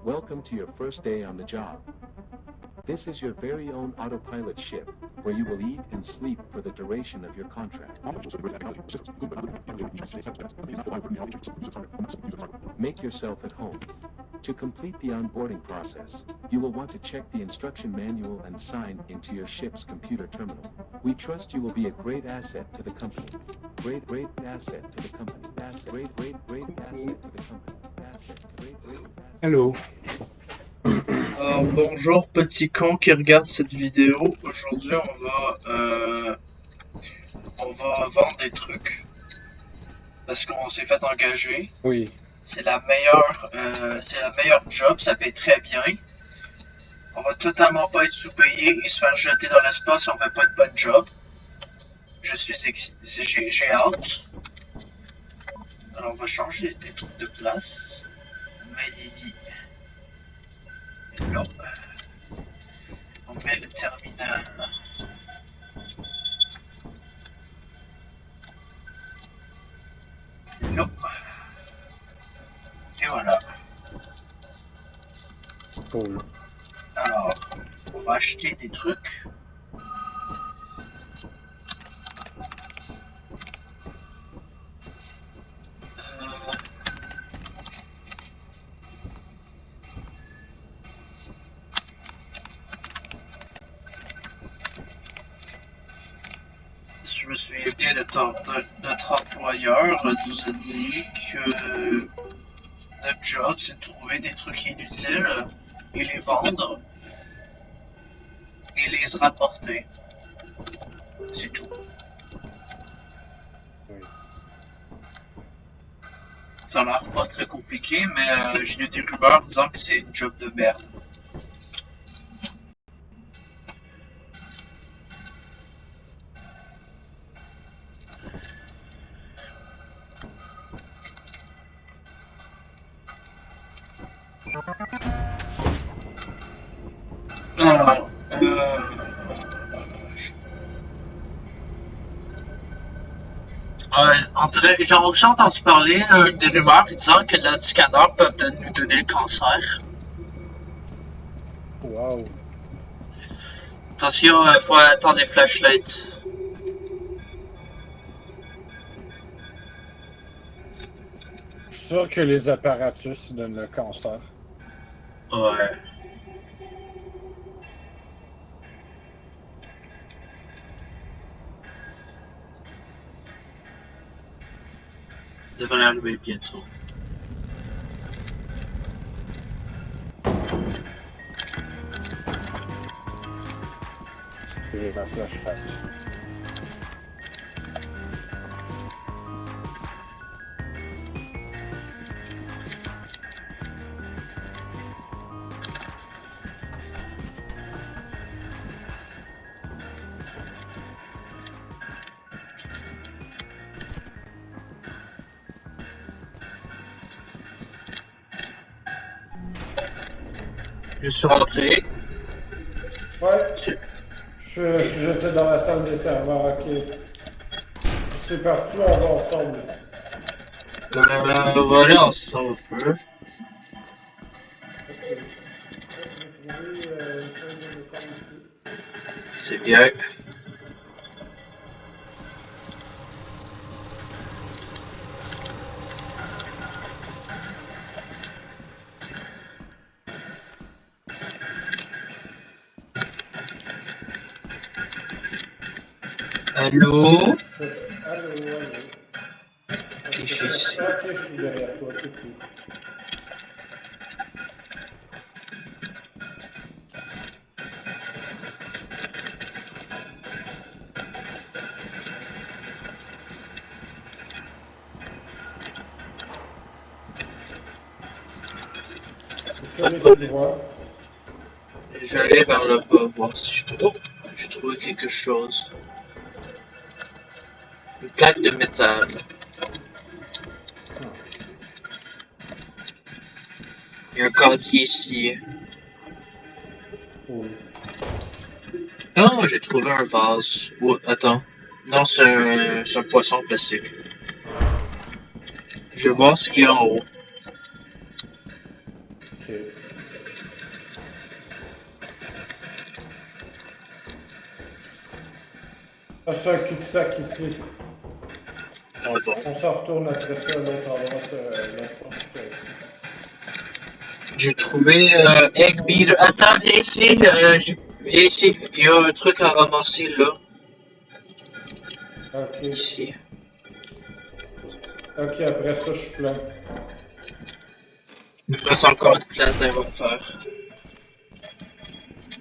Welcome to your first day on the job. This is your very own autopilot ship, where you will eat and sleep for the duration of your contract. Make yourself at home. To complete the onboarding process, you will want to check the instruction manual and sign into your ship's computer terminal. We trust you will be a great asset to the company. Great asset to the company. Great asset to the company. Great asset. Hello. Bonjour petit con qui regarde cette vidéo. Aujourd'hui on va vendre des trucs parce qu'on s'est fait engager. Oui. C'est la meilleure job, ça paye très bien. On va totalement pas être sous-payé et se faire jeter dans l'espace si on fait pas de bonne job. J'ai hâte. Alors on va changer des trucs de place. Mais là, on met le terminal. Là. Et voilà. Cool. Alors, on va acheter des trucs. Je me souviens bien de notre employeur nous a dit que notre job c'est de trouver des trucs inutiles et les vendre et les rapporter. C'est tout. Oui. Ça a l'air pas très compliqué, mais j'ai eu des rumeurs disant que c'est une job de merde. Alors, on dirait, j'ai entendu parler des rumeurs disant que le scanner peut peut-être nous donner le cancer. Wow. Attention, il faut attendre les flashlights. Je suis sûr que les apparatus donnent le cancer. Ouais. Devrait arriver bientôt. J'ai ma flashback. Je suis rentré. Ouais. J'étais dans la salle des serveurs, ok. C'est parti, on va ensemble. On va aller ensemble un peu. C'est bien. Allô? Allô. Qu'est-ce que c'est? Ok, je suis derrière toi, c'est cool. J'allais vers le bas voir si je trouve. J'ai trouvé quelque chose. Une plaque de métal. Il y a un casier ici. Cool. Non, j'ai trouvé un vase. Oh, attends. Non, c'est un poisson plastique. Je vais voir ce qu'il y a en haut. Ok. Ça fait un cul-de-sac ici. Ah bon. On s'en retourne après ça à l'autre endroit. J'ai trouvé Egg Beater. Attends, viens ici. Viens ici. Il y a un truc à ramasser là. Ok. Ici. Ok, après ça, je suis plein. Il me reste encore de place dans l'inventaire.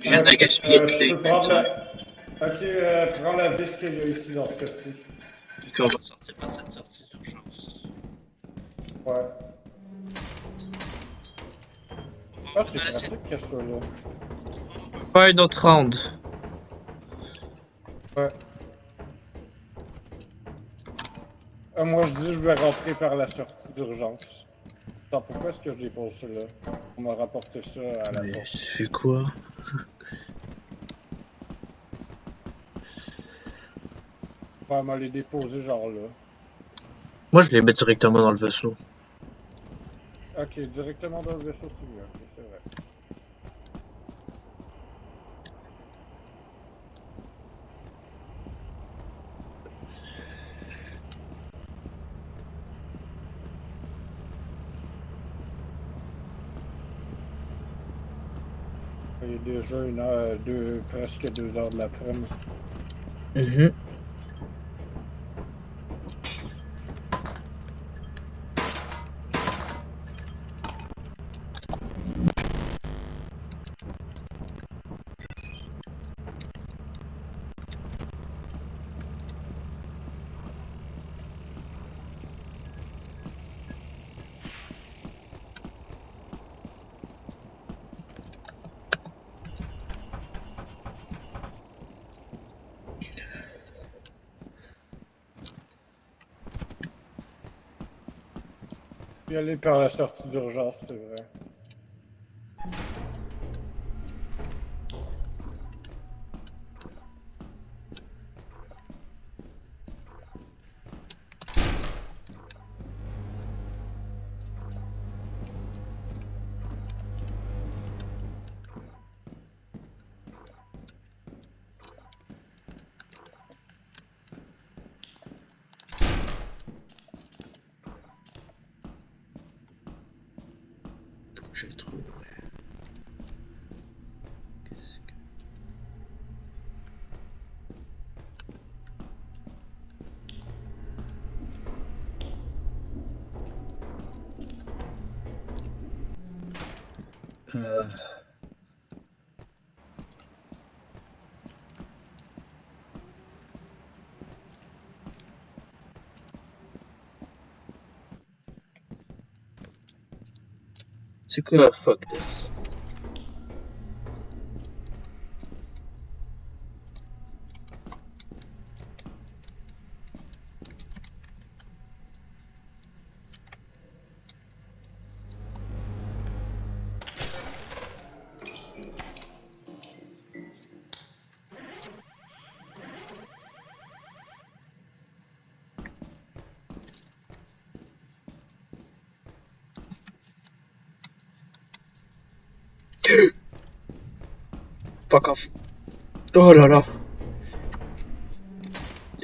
Je viens de gaspiller toutes Je les peux prendre putains. la... Ok, prends la vis qu'il y a ici dans ce cas-ci. Et qu'on va sortir par cette sortie d'urgence. Ouais. On Ah, va c'est laisser pratique que ça, là. faire une autre round. Ouais. Moi, je dis je vais rentrer par la sortie d'urgence. Attends, pourquoi est-ce que je dépose ça là? On m'a rapporté ça à la Mais porte. tu fais quoi? Ouais, on m'a les déposé genre là. Moi, je les mets directement dans le vaisseau. Ok, directement dans le vaisseau, c'est mieux. Ok, c'est vrai. Il est déjà presque 2 heures de l'après-midi. Je vais aller par la sortie d'urgence, c'est vrai. J'ai trouvé. Qu'est-ce que... C'est quoi fuck this? Fuck off. Oh là là.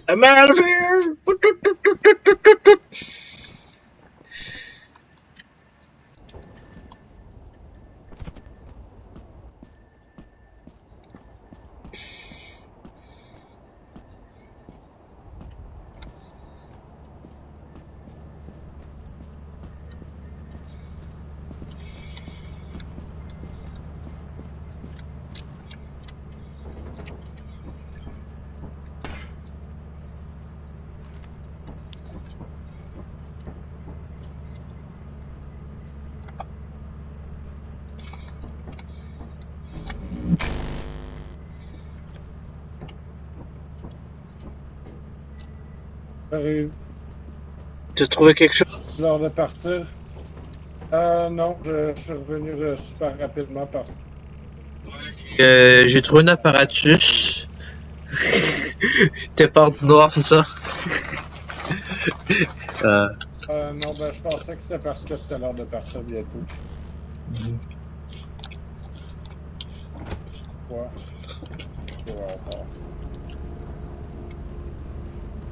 I'm out of here! J'arrive. T'as trouvé quelque chose? L'heure de partir. Non, je suis revenu super rapidement parce que... J'ai trouvé un apparatus. T'es peur du noir, c'est ça? non, ben je pensais que c'était parce que c'était l'heure de partir bientôt. Ouais. Ouais, bon.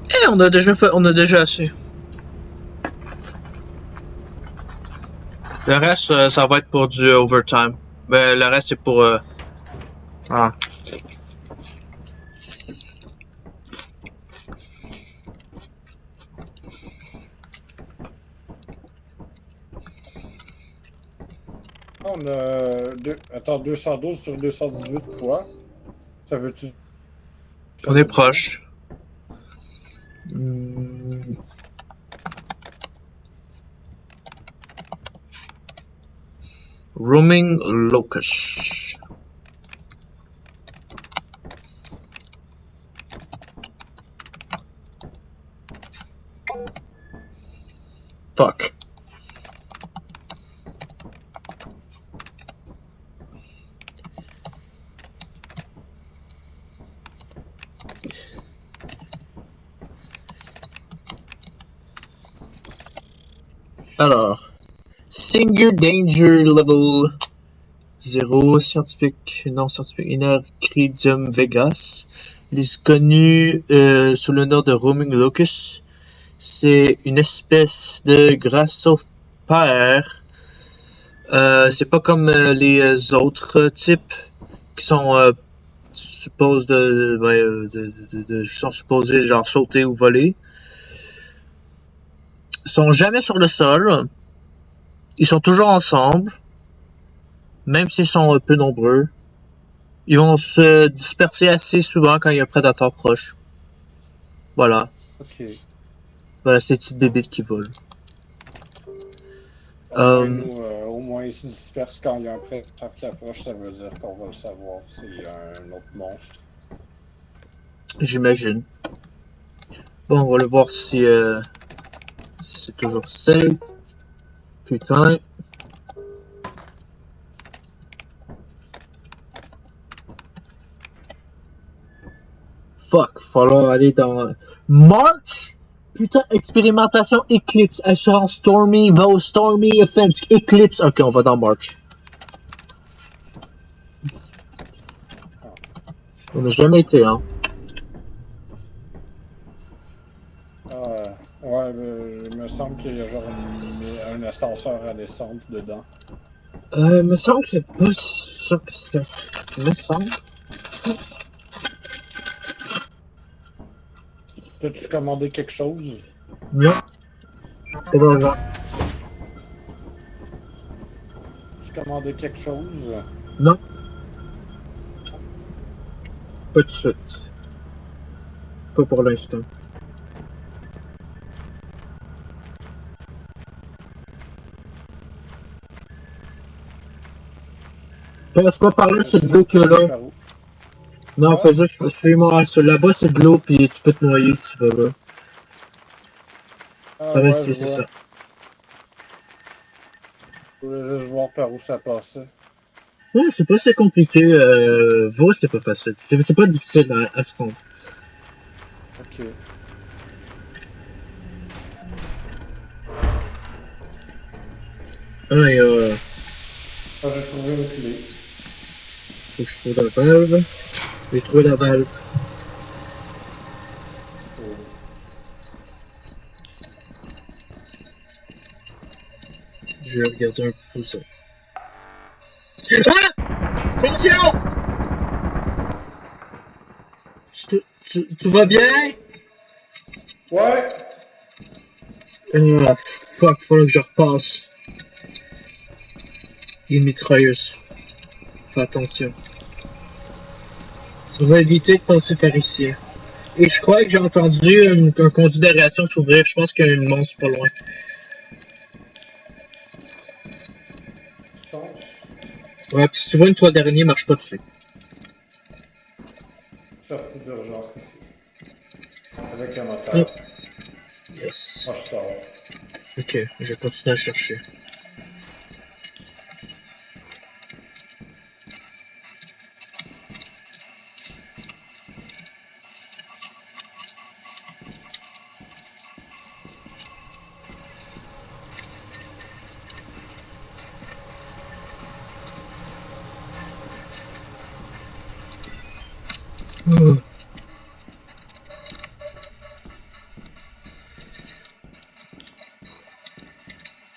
Eh, on a déjà assez. Le reste, ça va être pour du overtime. Ben, le reste, c'est pour... Ah. On a... Attends, 212 sur 218 quoi? Ça veut-tu... On est proche. Hmm. Roaming Locust. Fuck. Alors, Singular Danger Level 0, scientifique, non scientifique, Inercridium Vegas. Il est connu sous le nom de Roaming Locust. C'est une espèce de grassopère. C'est pas comme les autres types qui sont sont supposés genre sauter ou voler. Ils sont jamais sur le sol. Ils sont toujours ensemble. Même s'ils sont peu nombreux. Ils vont se disperser assez souvent quand il y a un prédateur proche. Voilà. Ok. Voilà ces petites bébites qui volent. Au moins, ils se dispersent quand il y a un prédateur qui approche, ça veut dire qu'on va le savoir s'il y a un autre monstre. J'imagine. Bon, on va le voir si c'est toujours safe. Putain. Fuck, falloir aller dans March. Putain, expérimentation Eclipse, assurance Stormy, va au Stormy Offense, Eclipse. Ok, on va dans March. On n'a jamais été, hein. Ouais, il me semble qu'il y a genre un ascenseur à descendre dedans. Me semble que c'est pas ça que c'est. Me semble. T'as-tu commandé quelque chose? Non. C'est pas vrai. Tu commandé quelque chose? Non. Pas de suite. Pas pour l'instant. Passe pas par là, c'est de l'eau que là. Non, fais juste, suis-moi. Là-bas, c'est de l'eau, puis tu peux te noyer si tu vas là. Ah, Ouais, ouais, c'est je ça. vois. Je voulais juste voir par où ça passait. Ouais, c'est pas si compliqué. Va, c'est pas facile. C'est pas difficile à se rendre. Ok. Ah, et Ah, j'ai trouvé une clé. faut que je trouve la valve. J'ai trouvé la valve. Oh. Je vais regarder un peu ça. Ah! Attention! Tu vas bien? Ouais! Ah, fuck, faut que je repasse. Une mitrailleuse. Fais attention. On va éviter de passer par ici. Et je crois que j'ai entendu un conduit d'aération s'ouvrir. Je pense qu'il y a une monstre pas loin. Tu penses? Ouais, pis si tu vois une toile d'araignée, marche pas dessus. Sortie d'urgence ici. Avec un moteur. Yes. Moi, je sors. Ok, je vais continuer à chercher.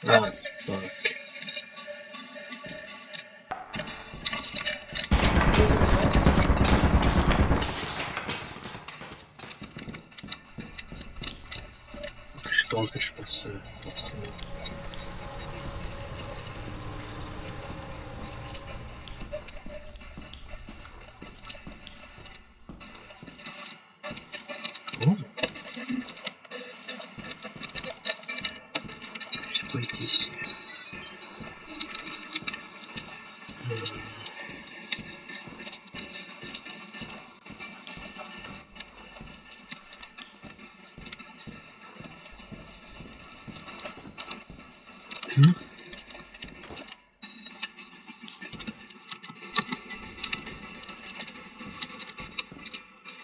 Ah, fuck. Je pense que je passe continuer. Oh. J'ai pas été ici.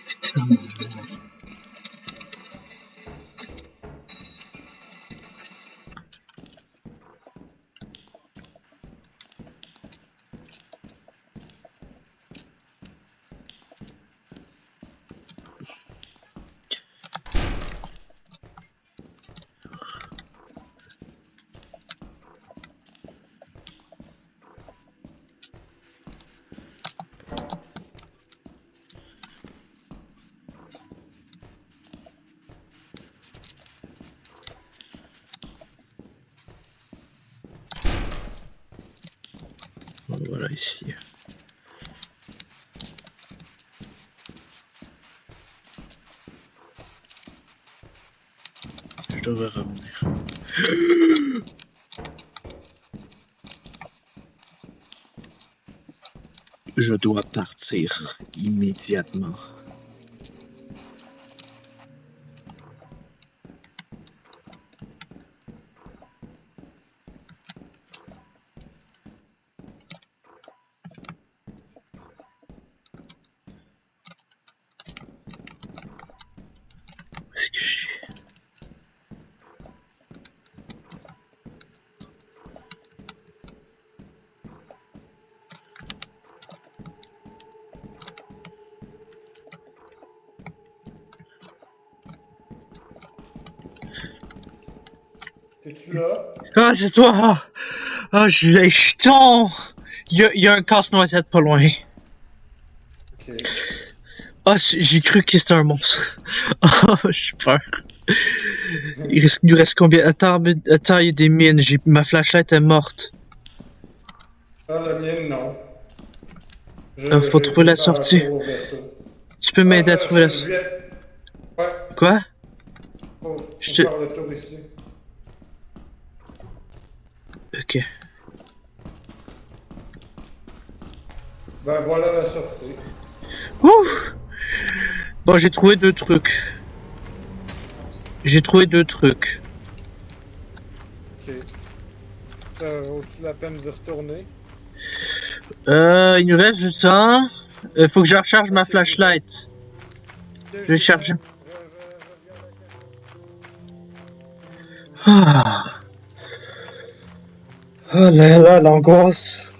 Putain. Voilà ici. Je devrais revenir. Je dois partir immédiatement. Où est-ce que je suis? T'es-tu là? Ah, c'est toi! Ah, je l'ai jeton! Il y a un casse-noisette pas loin. Ok. Ah, j'ai cru que c'était un monstre. Ah, j'ai peur. Il nous reste combien? Attends, il y a des mines. Ma flashlight est morte. Ah, la mienne, non. Faut J'ai trouver été la faire un sortie. tour au vaisseau. Tu peux Ah, m'aider à trouver la je sortie? viens. Ouais, Quoi? faut Je te... faire le tour ici. Ok. Ben voilà la sortie. Ouh! Bon, j'ai trouvé deux trucs. Ok. Vaut-tu la peine d'y retourner? Il nous reste du temps. Faut que je recharge ma flashlight. Ok, Je vais charger. reviens avec Ah. Oh là là, l'angoisse.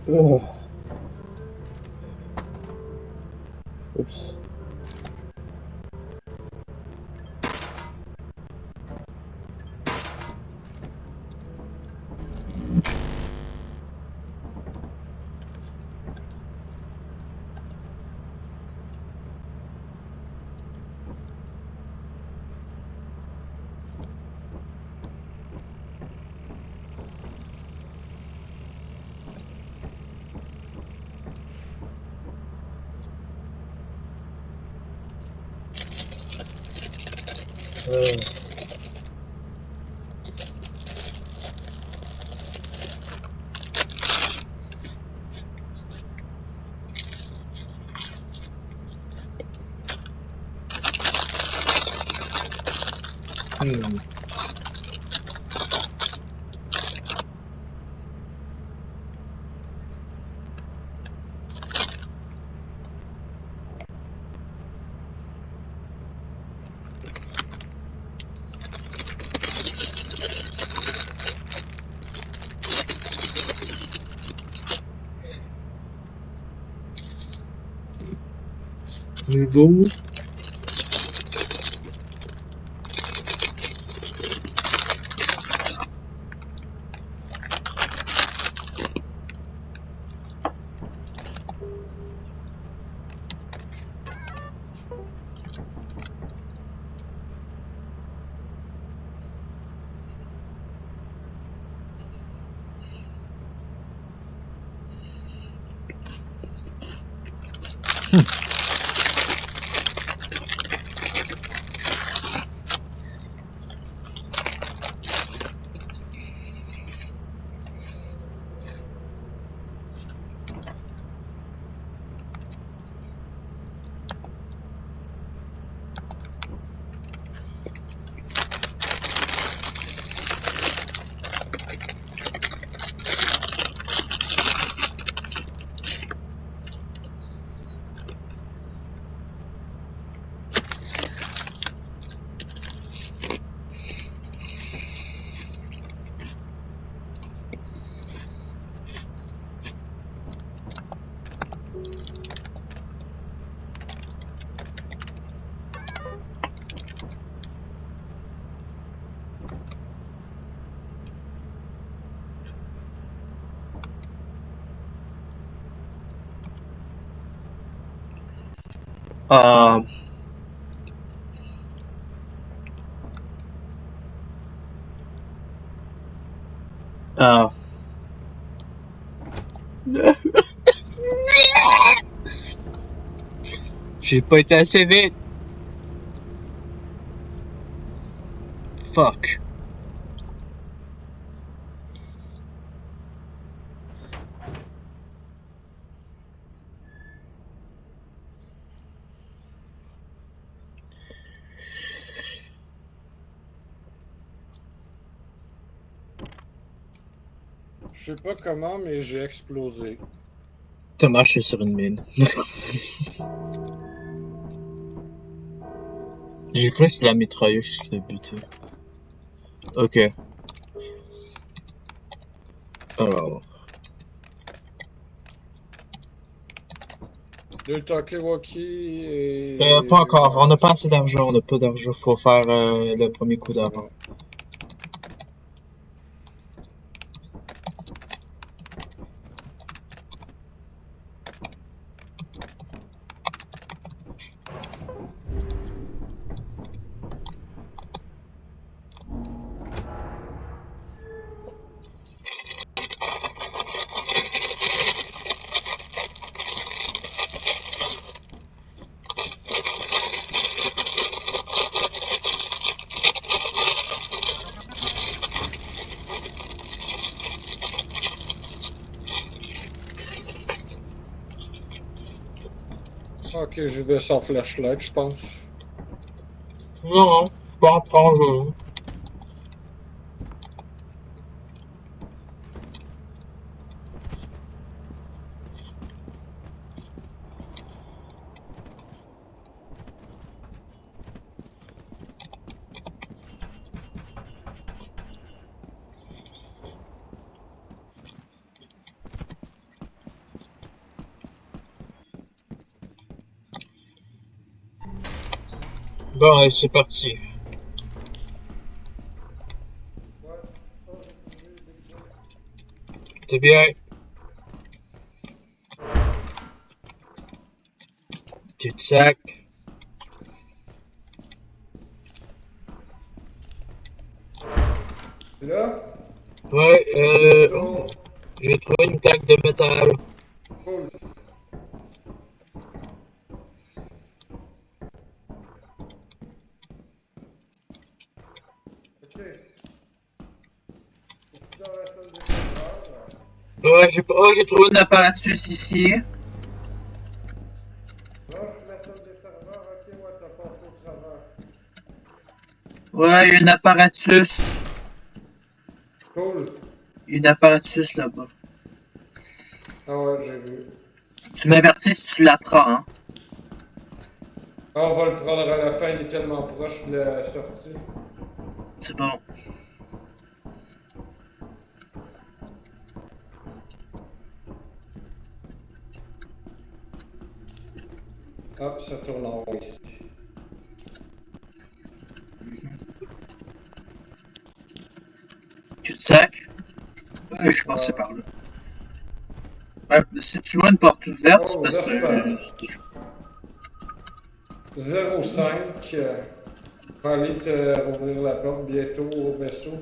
Oh. Oups. Nouveau. Euh, euh, J'ai pas été assez vite. Fuck. Je sais pas comment, mais j'ai explosé. T'as marché sur une mine. J'ai cru que c'était la mitrailleuse qui l'a buté. Ok. Alors. Deux Talkie-Walkie et... Pas encore. On n'a pas assez d'argent. On n'a pas d'argent. Faut faire le premier coup d'avant. Ok, je vais sans flashlight, je pense. Non, je peux en prendre. Bon, allez, c'est parti. T'es bien? Petit sac. Là? Ouais, oh, j'ai trouvé une plaque de métal. Cool. Ok. C'est dans la salle des serveurs. Ouais, j'ai trouvé une apparatus ici. Là, je suis la salle des serveurs. Ok, ouais, t'as passé au travers. Ouais, il y a un apparatus. Cool. Il y a un apparatus là-bas. Ah ouais, j'ai vu. Tu m'avertis si tu l'apprends, hein. On va le prendre à la fin, il est tellement proche de la sortie. C'est bon. Ah, ça tourne en haut ici. Cul-de-sac. Ouais, je pensais par là. Ouais, si tu vois une porte ouverte, c'est Oh, parce que... 05. On va aller te rouvrir la porte bientôt au vaisseau.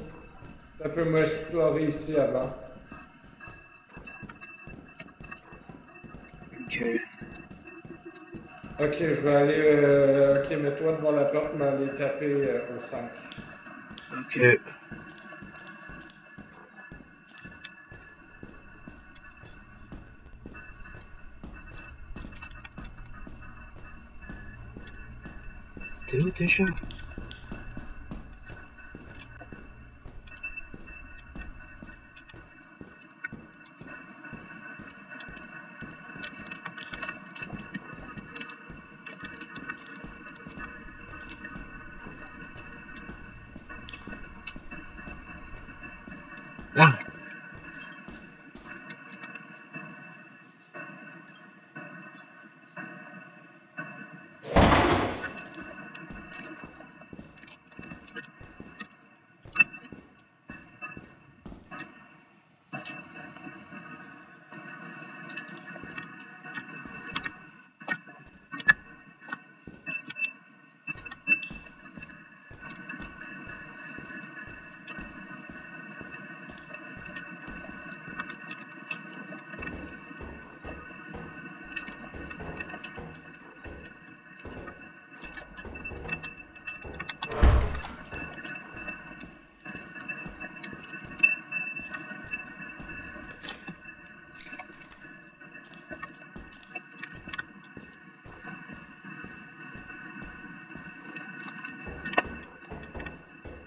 Ça peut m'explorer ici avant. Ok. Ok, je vais aller. Ok, mets-toi devant la porte, mais aller taper au 5. Ok. T'es où déjà? Ah!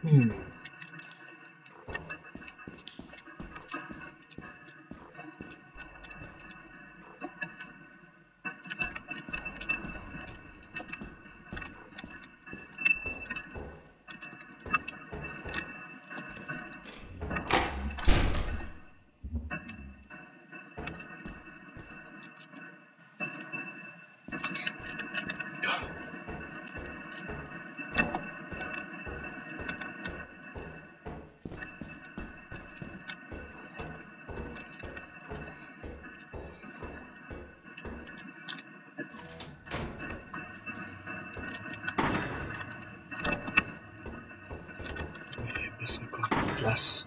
Hmm. Il reste encore de place.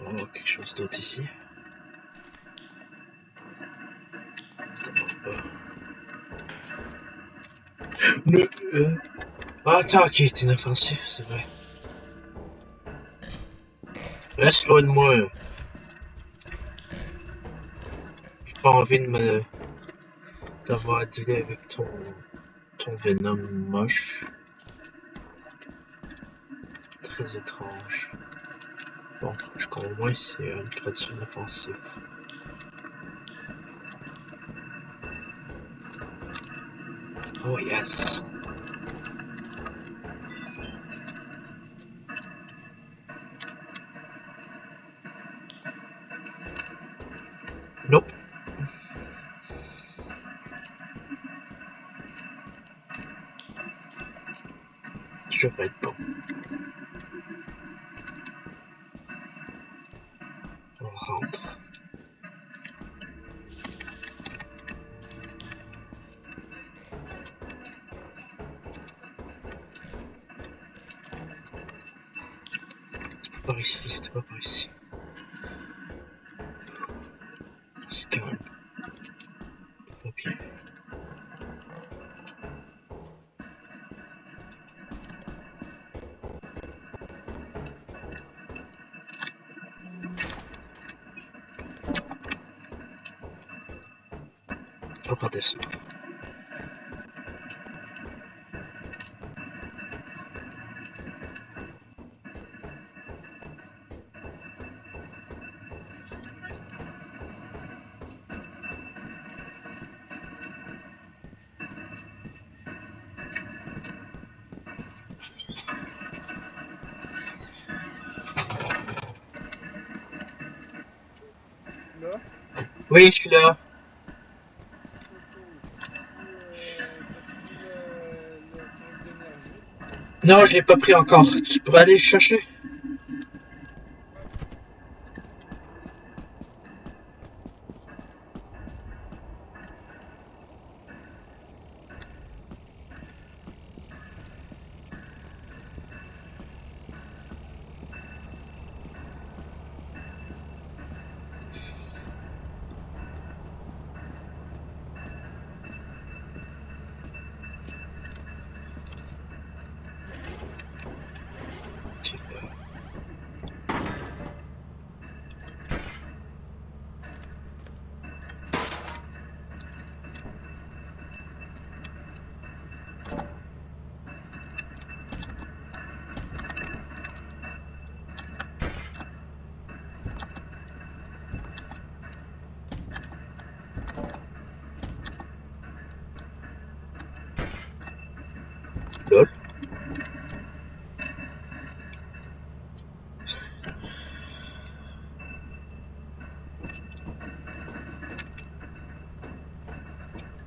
Oh, quelque chose d'autre ici. Mais, ah, attends, ok, t'es inoffensif, c'est vrai. Reste loin de moi. J'ai pas envie de me... d'avoir à dealer avec ton venom moche. Très étrange. Bon, je crois au moins c'est une créature inoffensive. Oh yes! Nope! Je devrais être bon. On rentre. C'est pas par ici, c'était pas par ici. C'est calme. Tout va bien. On redescend. là? Oui, je suis là. Le truc d'énergie? Non, je l'ai pas pris encore. Tu pourrais aller le chercher? Ok. Lol.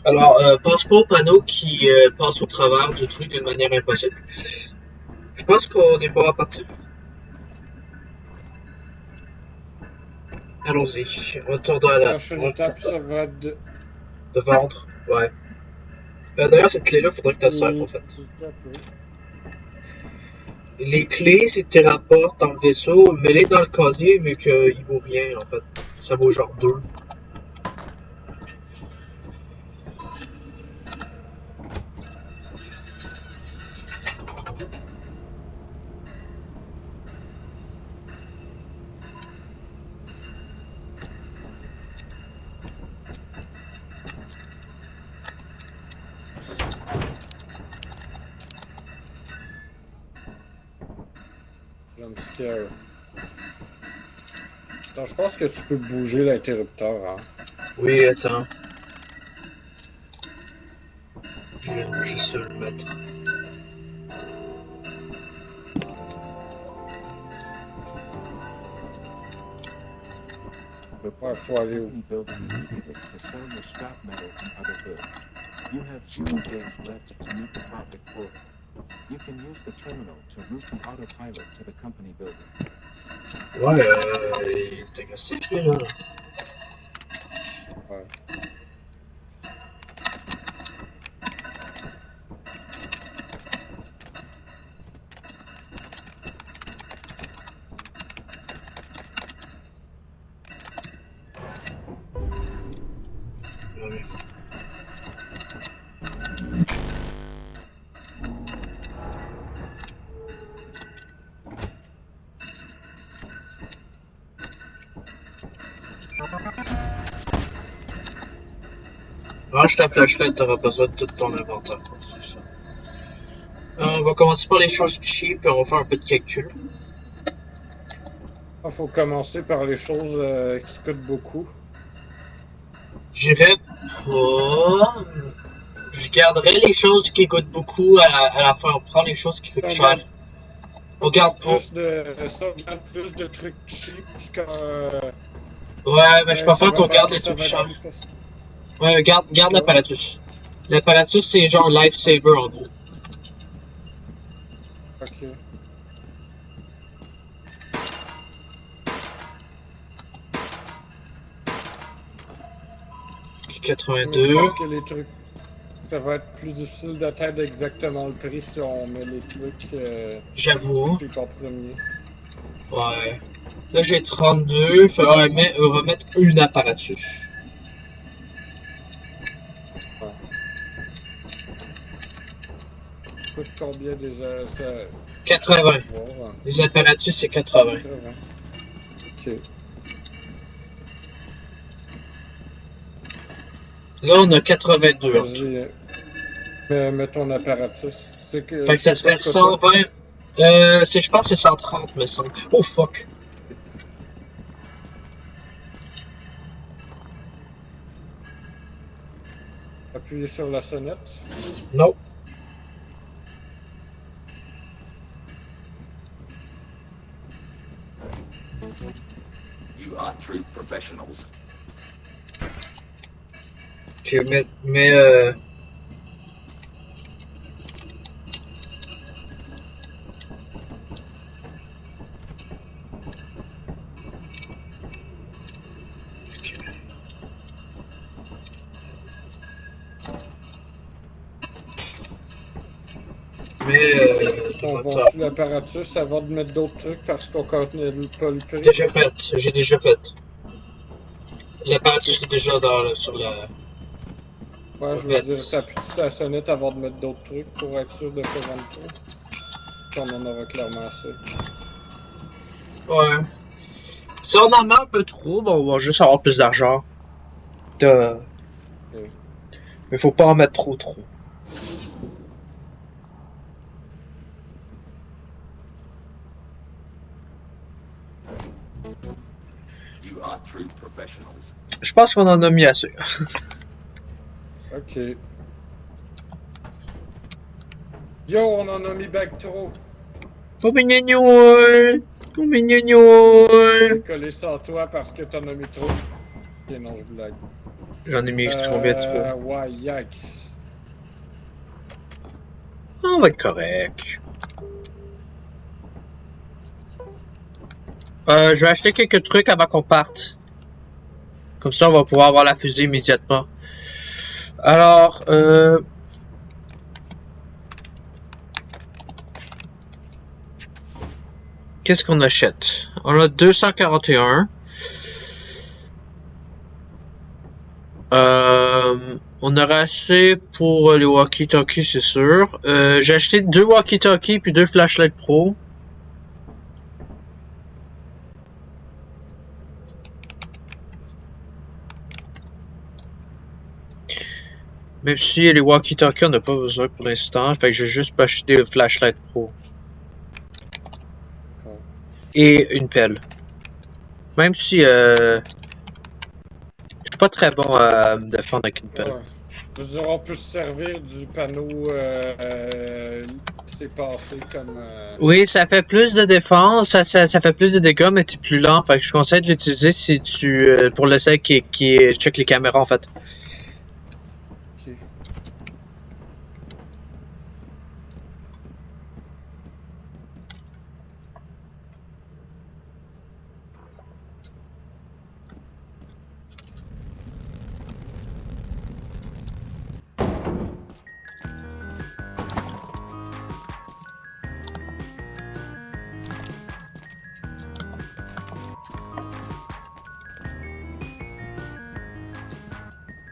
Alors, pense pas au panneau qui passe au travers du truc d'une manière impossible. Je pense qu'on est bon à partir. Allons-y. Retournons à La la... prochaine étape, ça va être de. de vendre. Ouais. D'ailleurs, cette clé-là, faudrait que tu la sers, en fait. Tout à peu. Les clés, si tu les rapportes dans le vaisseau, mets-les dans le casier vu qu'il vaut rien, en fait. Ça vaut genre 2. Jump scare. Attends, je pense que tu peux bouger l'interrupteur, hein. Oui, attends. Je vais juste le mettre. Report faut to aller où? company building immediately to sell your scrap metal and other goods. You have 0 days left to meet the profit quota. You can use the terminal to route the autopilot to the company building. Ouais, il est agressif, lui, là. Ouais. Ouais. Range ta flashlight, t'auras besoin de tout ton inventaire pour tout ça. On va commencer par les choses cheap et on va faire un peu de calcul. Il faut commencer par les choses qui coûtent beaucoup. Je dirais pas. Je garderai les choses qui coûtent beaucoup à la fin. On prend les choses qui coûtent cher. On garde. Plus de, ça, on garde plus de trucs cheap quand. Ouais, mais je préfère qu'on garde les ça trucs va être chers. plus facile. Ouais, garde l'apparatus. L'apparatus, c'est genre lifesaver en gros. Ok. 82. Je pense que les trucs. Ça va être plus difficile d'atteindre exactement le prix si on met les trucs J'avoue. cheap en premier. Ouais. Là, j'ai 32. Fait, ouais, mais on va mettre une apparatus. Ouais. Ça coûte combien déjà ça... 80. Voir, hein. Les apparatus, c'est 80. 80. Ok. Là, on a 82 en tout. Vas-y. Mets ton apparatus. Fait que ça serait 120. Je pense que c'est 130, me semble. Oh fuck. Appuyez sur la sonnette. Non. You are true professionals. Ok, mais ok. Le On moteur. vend-tu l'apparatus avant de mettre d'autres trucs parce qu'on connaît pas le prix? Déjà fait, j'ai déjà fait. L'apparatus est déjà sur la Ouais, je veux dire, bête. t'as pu stationner avant de mettre d'autres trucs pour être sûr de pas vendre trop. Puis on en aura clairement assez. Ouais. Si on en met un peu trop, ben on va juste avoir plus d'argent. Ok. Mais faut pas en mettre trop. Je pense qu'on en a mis assez. Ok. Yo, on en a mis back trop. Oh mignonne! Oh mignonne! J'ai collé ça à toi parce que t'en as mis trop. Ok, non, je blague. J'en ai mis combien trop? Ouais, yikes. On va être correct. Je vais acheter quelques trucs avant qu'on parte. Comme ça, on va pouvoir avoir la fusée immédiatement. Alors, qu'est-ce qu'on achète? On a 241. On aura assez pour les walkie-talkies, c'est sûr. J'ai acheté 2 walkie-talkies puis 2 flashlights pro. Même si les walkie-talkies, on n'a pas besoin pour l'instant. Fait que je vais juste pas acheter des flashlights pro. D'accord. Et une pelle. Même si je suis pas très bon à me défendre avec une pelle. Ouais. Je veux dire, on peut se servir du panneau c'est passé comme. Oui, ça fait plus de défense, ça fait plus de dégâts, mais t'es plus lent. Fait que je conseille de l'utiliser si tu pour le site qui check les caméras en fait.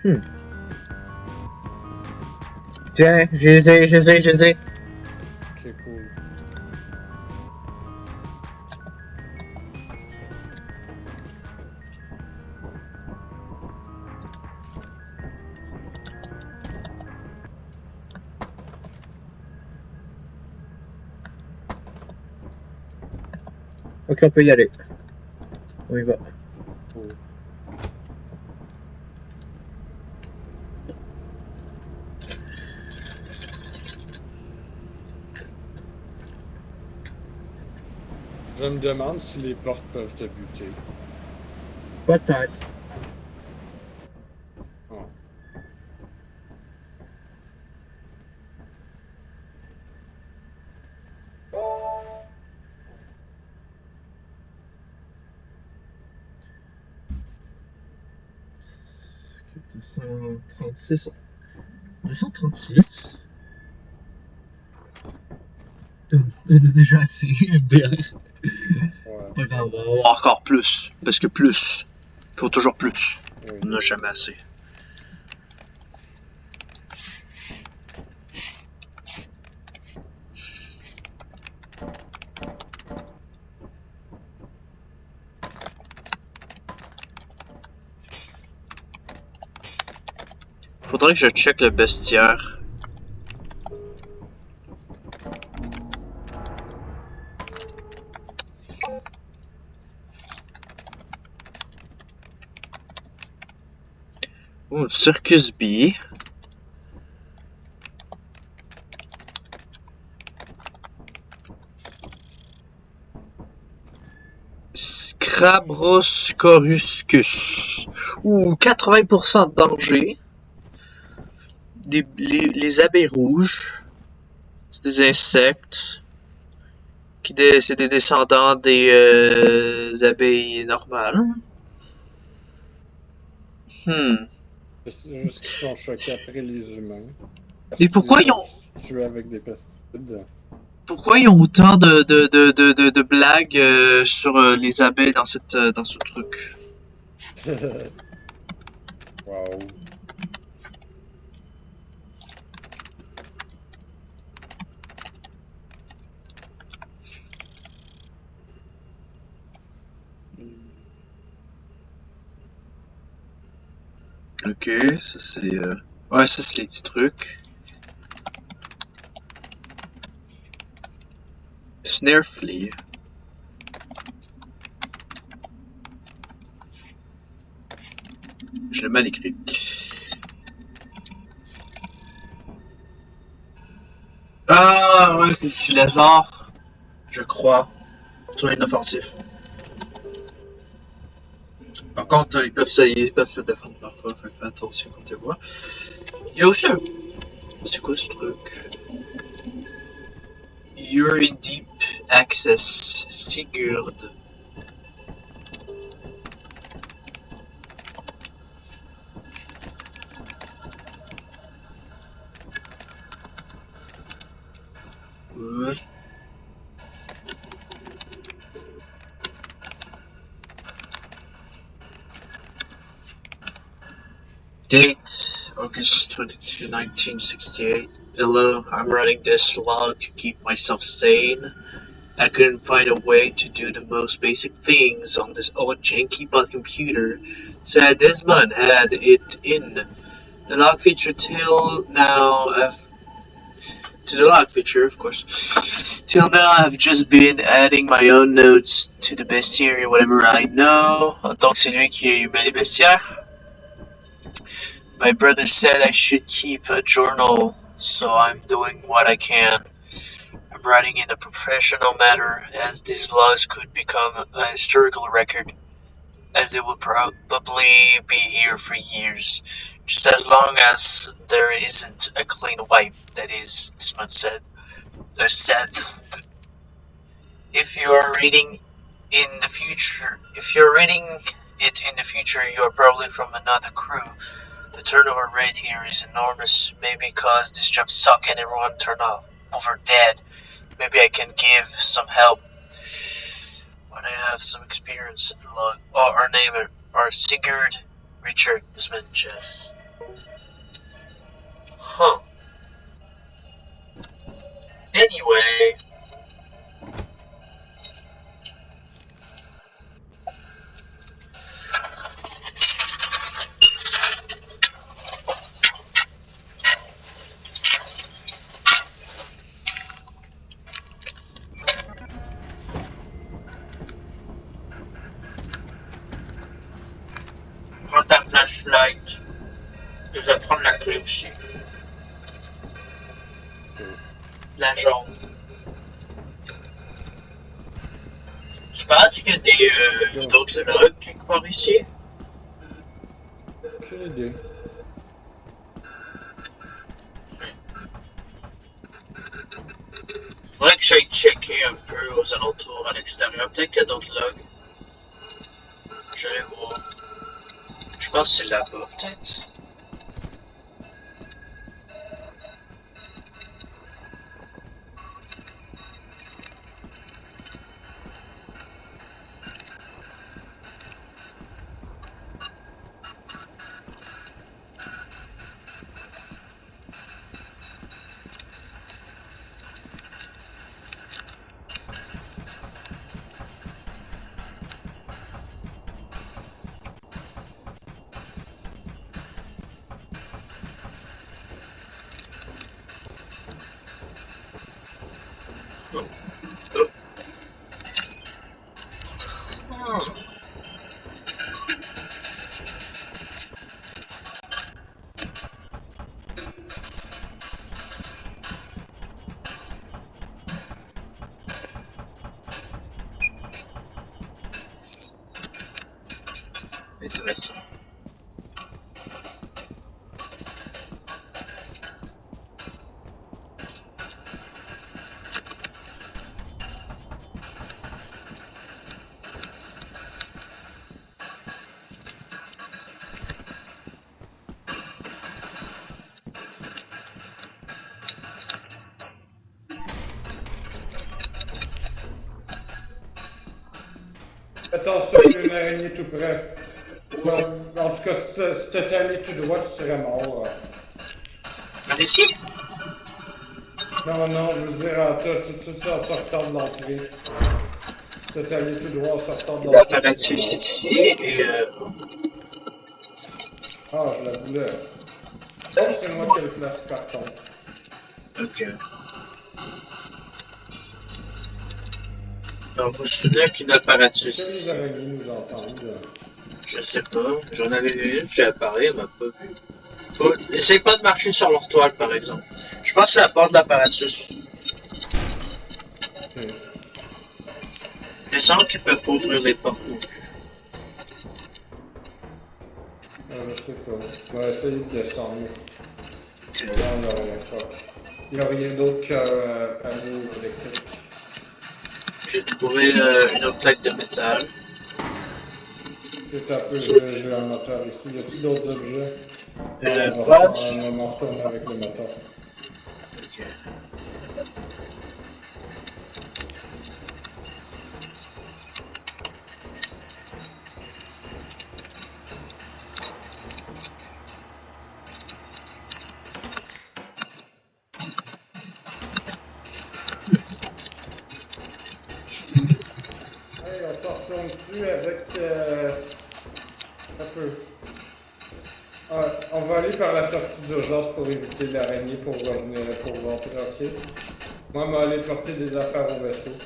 Ok. Tiens, je les ai. Ok, cool. Ok, on peut y aller. On y va. Cool. Je me demande si les portes peuvent te buter. Peut-être. Oh. Okay, 236. 236? On a déjà assez MDR. Ouais. Pas grave, on va avoir encore plus. Parce que plus. Il faut toujours plus. Oui. On n'a jamais assez. Faudrait que je check le bestiaire. Oh, Circus Bee. Scrabroscoruscus. Ouh, 80% de danger. les abeilles rouges, c'est des insectes. C'est des descendants des abeilles normales. C'est juste qu'ils sont choqués après les humains. Et pourquoi ils ont... tués avec des pesticides. Pourquoi ils ont autant de blagues sur les abeilles dans ce truc? Wow. Ok, ça c'est... Ouais, ça c'est les petits trucs. Snare flea. Je l'ai mal écrit. Ah ouais, c'est le petit lézard. Je crois. Sur inoffensif. Par contre, ils peuvent se défendre parfois, fait que fais attention quand tu les vois. Il y a aussi un... C'est quoi ce truc? You're in deep access. Sigurd. Ouais. Date, August 22, 1968. Hello, I'm running this log to keep myself sane. I couldn't find a way to do the most basic things on this old janky butt computer, so I this month had it in the log feature till now. To the log feature, of course. Till now, I've just been adding my own notes to the bestiary, whatever I know. Donc c'est lui qui a eu les bestiaires. My brother said I should keep a journal, so I'm doing what I can. I'm writing in a professional manner, as these logs could become a historical record, as they will probably be here for years, just as long as there isn't a clean wipe, that is, this man said. If you are reading it in the future, you are probably from another crew. The turnover rate here is enormous, maybe because this job sucks and everyone turned over dead. Maybe I can give some help when I have some experience in the log. Oh, our name are Sigurd, Richard, Desmond, Jess. Huh. Anyway... Prends ta flashlight. Et je vais prendre la clé aussi. La jaune. Tu penses qu'il y a d'autres logs quelque part ici? Aucune idée. Faudrait que j'aille checker un peu aux alentours à l'extérieur. Peut-être qu'il y a d'autres logs. J'allais voir. Je pense que c'est là-bas, peut-être. Intéressant. Attends, si t'as une araignée tout près. En tout cas, si t'étais allé tout droit, tu serais mort. Par ici? Non, non, je veux dire, tout en sortant de l'entrée. Si t'étais allé tout droit en sortant de Il l'entrée, apparaît tu serais mort. ici et Ah, je la voulais. Oh, c'est moi qui ai le flasque par contre. ok. Donc, vous vous souvenez qu'une Est-ce que apparatus? les araignées nous entendent? Je sais pas. J'en avais vu une, j'ai parlé, elle m'a pas vu. Essaye pas de marcher sur leur toile, par exemple. Je pense que c'est la porte d'apparatus. Ok. Il me semble qu'ils peuvent pas ouvrir les portes non plus. Ah, je sais pas. On va essayer de descendre. Non, il n'y a rien, fuck. Il n'y a rien d'autre qu'un panneau électrique. J'ai trouvé une autre plaque de métal. C'est un peu, j'ai un moteur ici. Y a-t-il d'autres objets? Non, Flash. on va retourner avec le moteur. Ok. Hey, on s'en retourne plus avec... un peu. On va aller par la sortie d'urgence pour éviter l'araignée pour revenir, pour rentrer, ok? Moi, on va aller porter des affaires au vaisseau.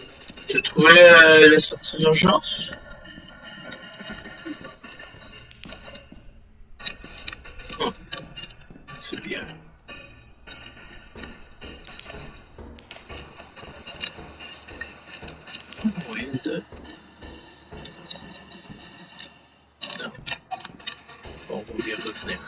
Tu as trouvé la sortie d'urgence? Oh, c'est bien. Wind. Non. On va y revenir.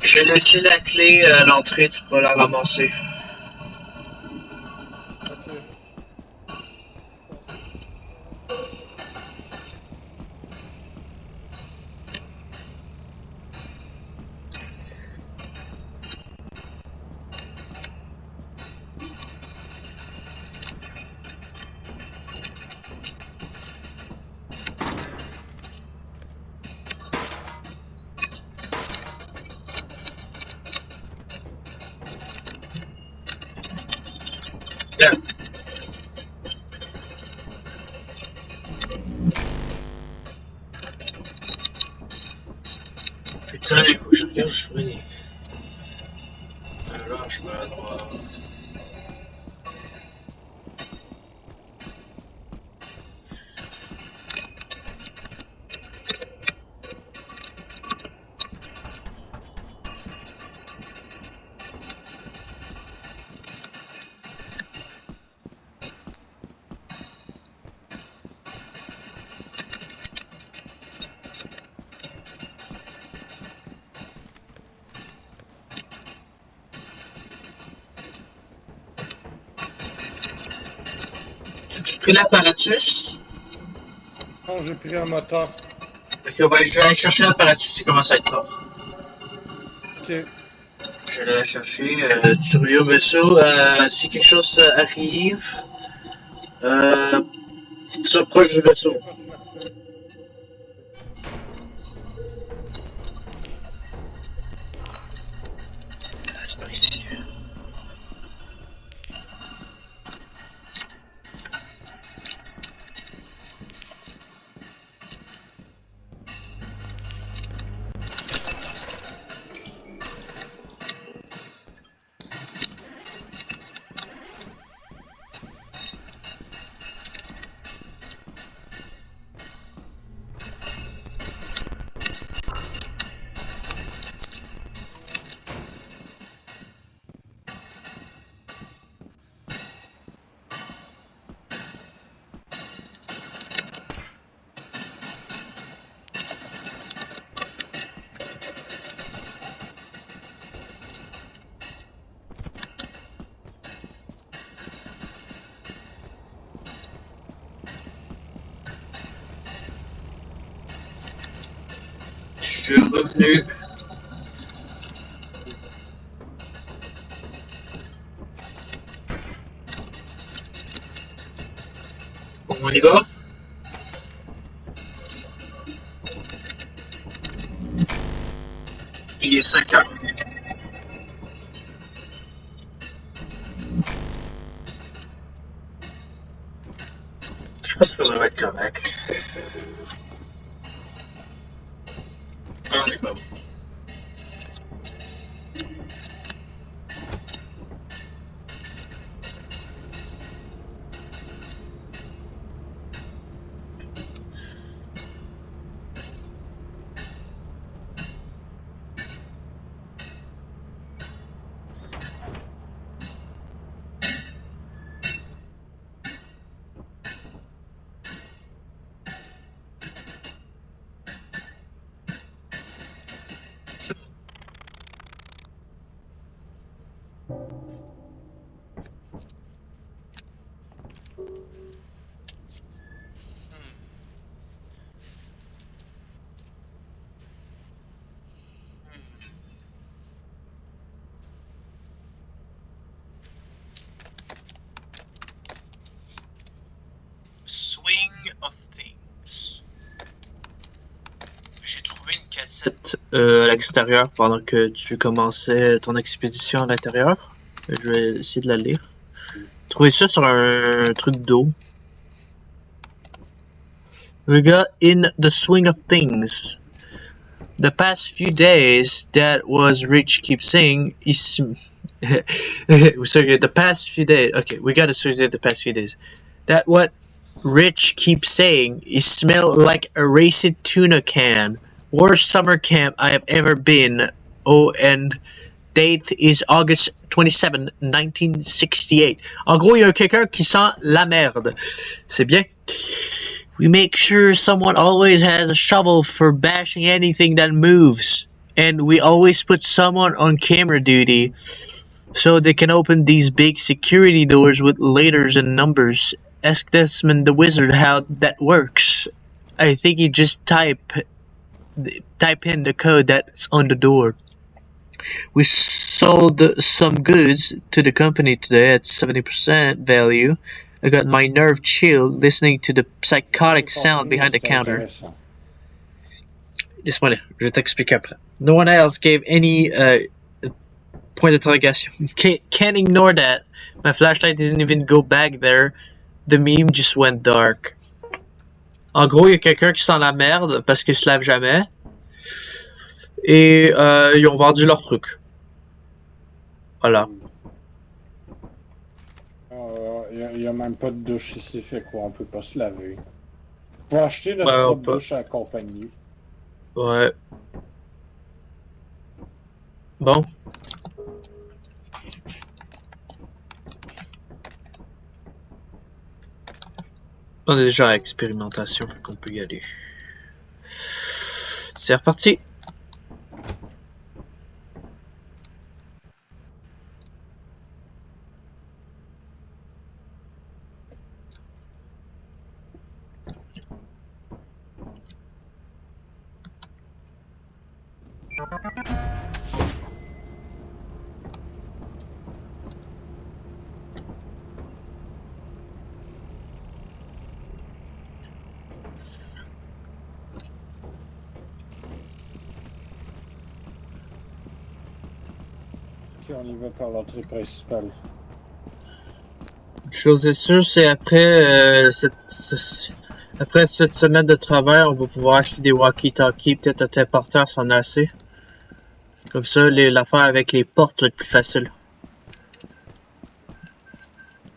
J'ai laissé la clé à l'entrée, tu peux la ramasser. Ok. Là. Putain, il faut que je regarde, je vais. Là, je vais à la droite. Tu as pris l'apparatus? Non, j'ai pris un moteur. Ok, je vais aller chercher l'apparatus, il commence à être tard. Ok. Je vais aller la chercher. Tu reviens au vaisseau. Si quelque chose arrive, tu sois proche du vaisseau. Ah, c'est par ici. suis revenu. Bon, on y va? Il est 5 heures. Je pense qu'on va être correct. On est pas bon. Swing of Things. J'ai trouvé une cassette à l'extérieur pendant que tu commençais ton expédition à l'intérieur. Je vais essayer de la lire. J'ai trouvé ça sur un truc d'eau. We got in the swing of things. The past few days, that was Rich keeps saying, is sorry, the past few days. Okay, we gotta switch it the past few days. That what Rich keeps saying is smell like a racy tuna can. Worst summer camp I have ever been. Oh, and date is August 27, 1968. En gros, il y a quelqu'un qui sent la merde. C'est bien. We make sure someone always has a shovel for bashing anything that moves. And we always put someone on camera duty so they can open these big security doors with letters and numbers. Ask Desmond the Wizard how that works. I think you just type in the code that's on the door. We sold some goods to the company today at 70% value. I got my nerve chilled listening to the psychotic sound behind the counter. Laisse-moi là, je vais t'expliquer après. No one else gave any point d'interrogation. Can't ignore that. My flashlight didn't even go back there. The meme just went dark. En gros, il y a quelqu'un qui sent la merde parce qu'il se lave jamais. Et ils ont vendu leur truc. Voilà. Il n'y a même pas de douche ici, fait quoi, on peut pas se laver. Faut acheter notre propre douche à la compagnie. Ouais. Bon. On est déjà à expérimentation, fait qu'on peut y aller. C'est reparti. Ok, on y va par l'entrée principale. Chose est sûre, c'est après cette semaine de travail, on va pouvoir acheter des walkie-talkies, peut-être un téléporteur, c'en a assez. Comme ça, l'affaire avec les portes va être plus facile.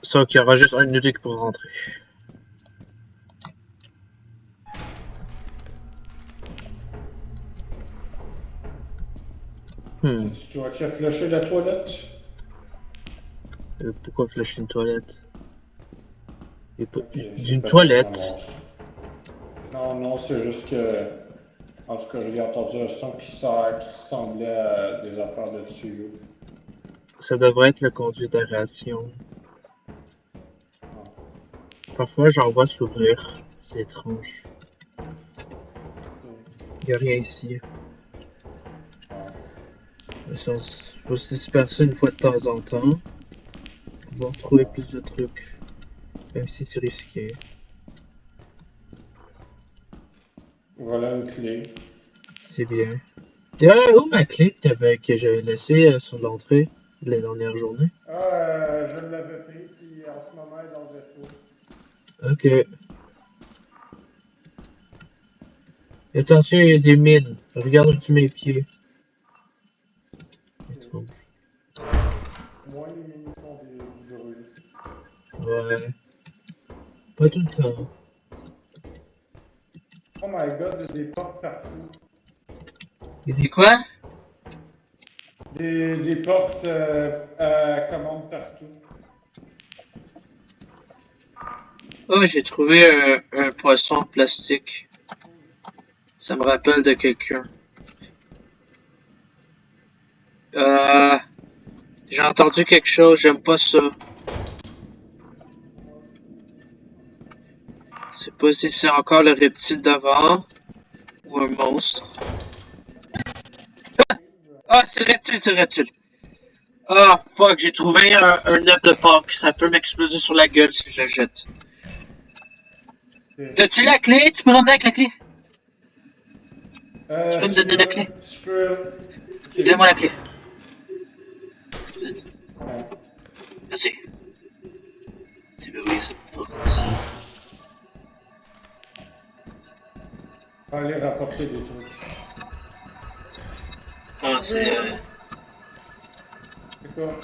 Sauf qu'il y aura juste un unique pour rentrer. C'est toi qui as flashé la toilette? Pourquoi flasher une toilette? Okay, d'une toilette? Non, c'est juste que... En tout cas, j'ai entendu un son qui ressemblait à des affaires de tuyaux. Ça devrait être le conduit d'aération. Parfois, j'en vois s'ouvrir. C'est étrange. Il n'y a rien ici. Faut se disperser une fois de temps en temps. Pouvoir trouver plus de trucs. Même si c'est risqué. Voilà une clé. C'est bien. Où ma clé que j'avais laissée sur l'entrée de la dernière journée? Je l'avais pris, puis en ce moment, elle est dans le vaisseau. Ok. Attention, il y a des mines. Regarde où tu mets les pieds. Étrange. Moi, les mini sont du brûle. Ouais. Pas tout le temps. Oh my god, il y a des portes partout. Il y a Et des... quoi? Des portes à commande partout. Oh, j'ai trouvé un poisson en plastique. Ça me rappelle de quelqu'un. Euh, j'ai entendu quelque chose, j'aime pas ça. Je sais pas si c'est encore le reptile d'avant ou un monstre. Ah, c'est le reptile, c'est le reptile. Ah, fuck, j'ai trouvé un œuf de Pâques. Ça peut m'exploser sur la gueule si je le jette. Ok. T'as-tu la clé? Tu peux ramener avec la clé? Tu peux me Si donner la clé? je peux. Ok. Donne-moi la clé. Ouais. Merci. C'est verrouillé cette porte. On va aller rapporter des trucs. Ah, C'est quoi?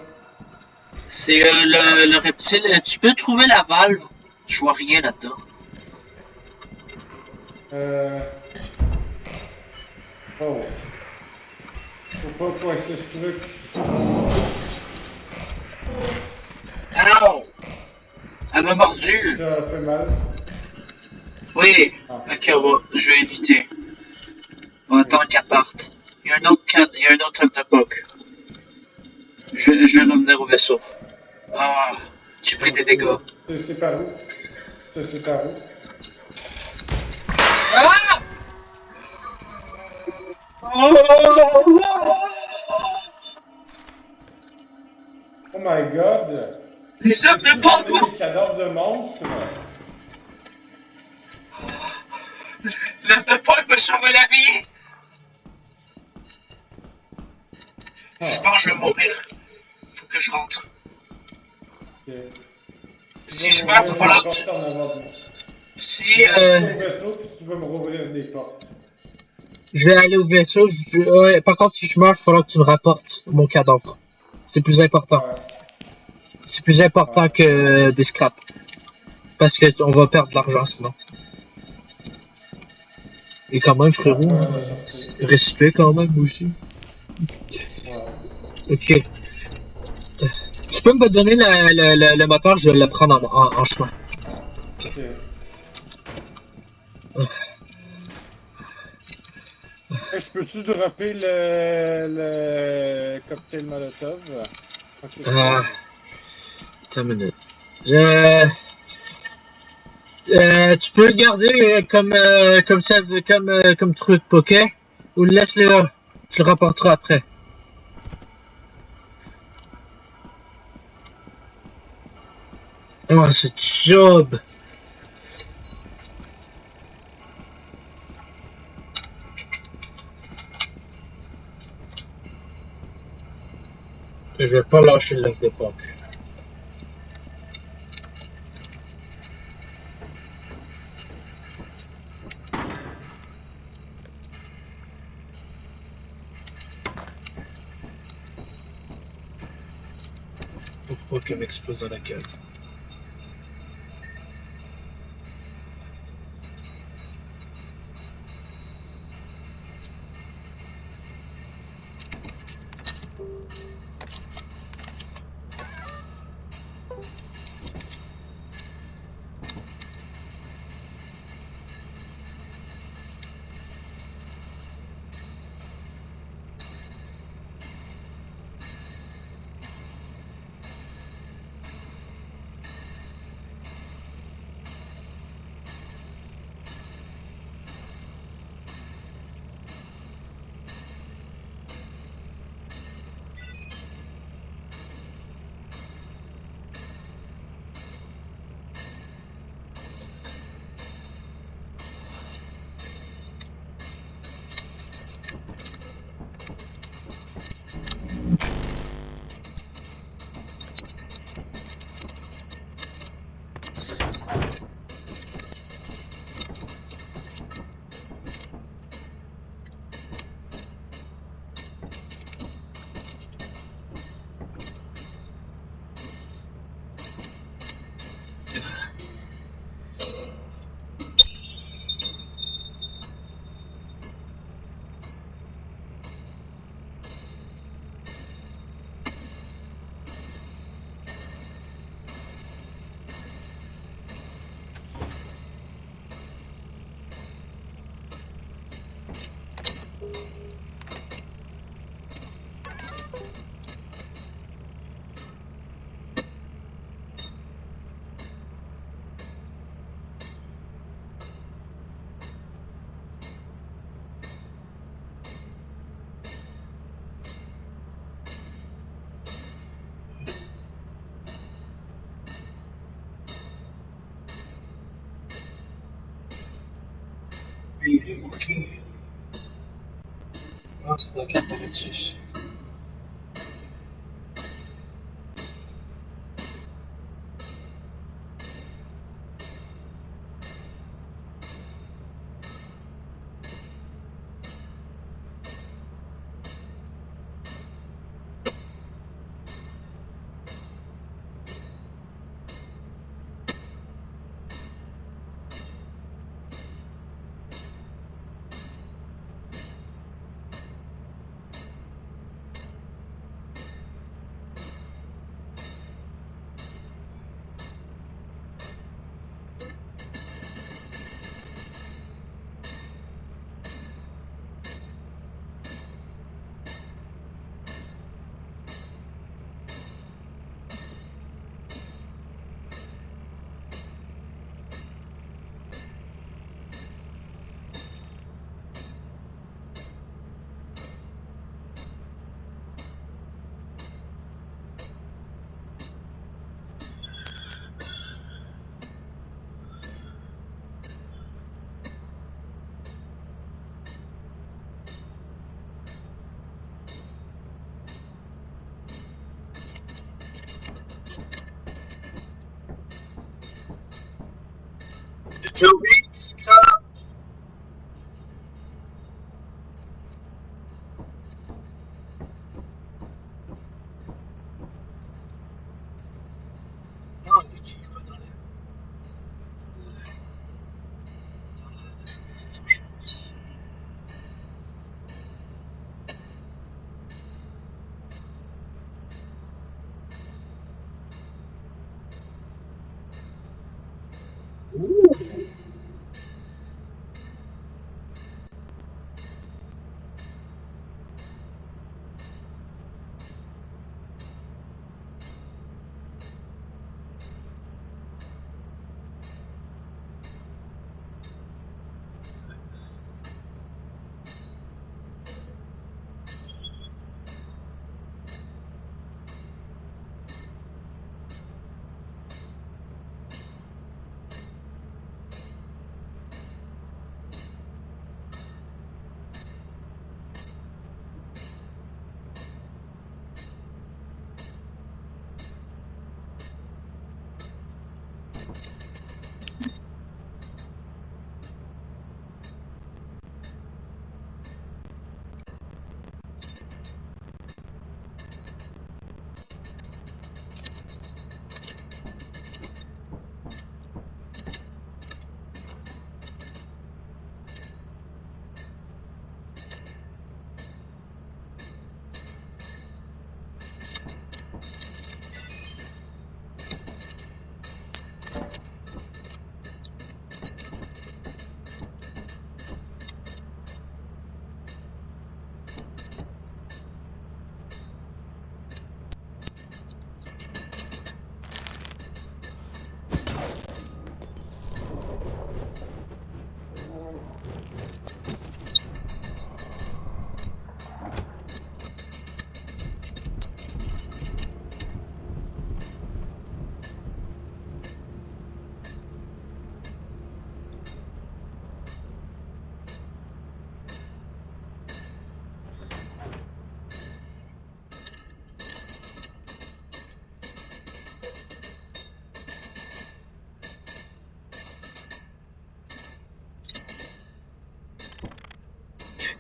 c'est le reptile. Tu peux trouver la valve? Je vois rien là-dedans. Oh. Faut pas coincer ce truc. Ow! Elle m'a mordu. Ça fait mal. Oui. Ah. Ok, je vais éviter. On attend qu'elle parte. Il y a un autre œuf de Pâques. Je vais revenir au vaisseau. Ah, j'ai pris des dégâts. C'est par où? C'est par où? Ah! Oh my god! Les œufs de Pâques! Ramener des cadavres de monstres? L'œuf de Pâques me sauve la vie! Je pense que je vais mourir. Faut que je rentre. Ok. Si je meurs, il va falloir que tu... En avant de moi. Si, Tu vas au vaisseau, puis tu vas me rouvrir des portes. Je vais aller au vaisseau. Ouais, par contre, si je meurs, il va falloir que tu me rapportes mon cadavre. C'est plus important. Ouais. C'est plus important que des scraps. Parce que on va perdre de l'argent sinon. Et quand même, frérot, Ouais, la sortie. respect quand même aussi. Ouais. Ok. Tu peux me donner le moteur, je vais le prendre en chemin. Ok. Je peux-tu dropper le cocktail Molotov? Ok. Attends une minute. Tu peux le garder comme ça, comme truc, ok? Ou laisse-le là. Tu le rapporteras après. Oh, ce job! Je vais pas lâcher l'œuf d'époque. Pour pas qu'elle m'explose à la gueule. Ok. Ah, c'est dans quel palette? Joey, stop! Non, ok, il va dans la section, je pense. Ouh!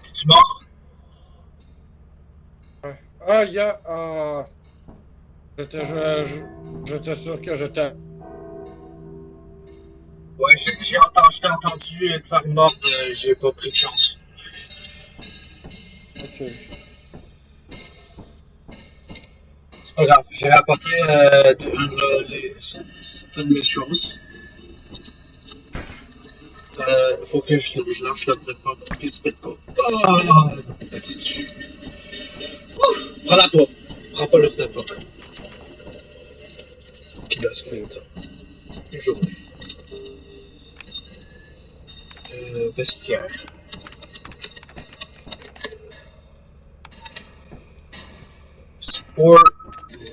Es-tu mort? Ouais. Ah, il y a. J'étais sûr que j'étais. Ouais, je t'ai entendu te faire mordre, j'ai pas pris de chance. Ok. C'est pas grave, j'ai rapporté certaines de mes choses. Faut que je lance l'offre de pop, please pète pas. Oh! T'es dessus. Prends-la pas. Prends pas l'offre de pop. Qui doit se Ok. mettre. Une journée. Vestiaire. Sport.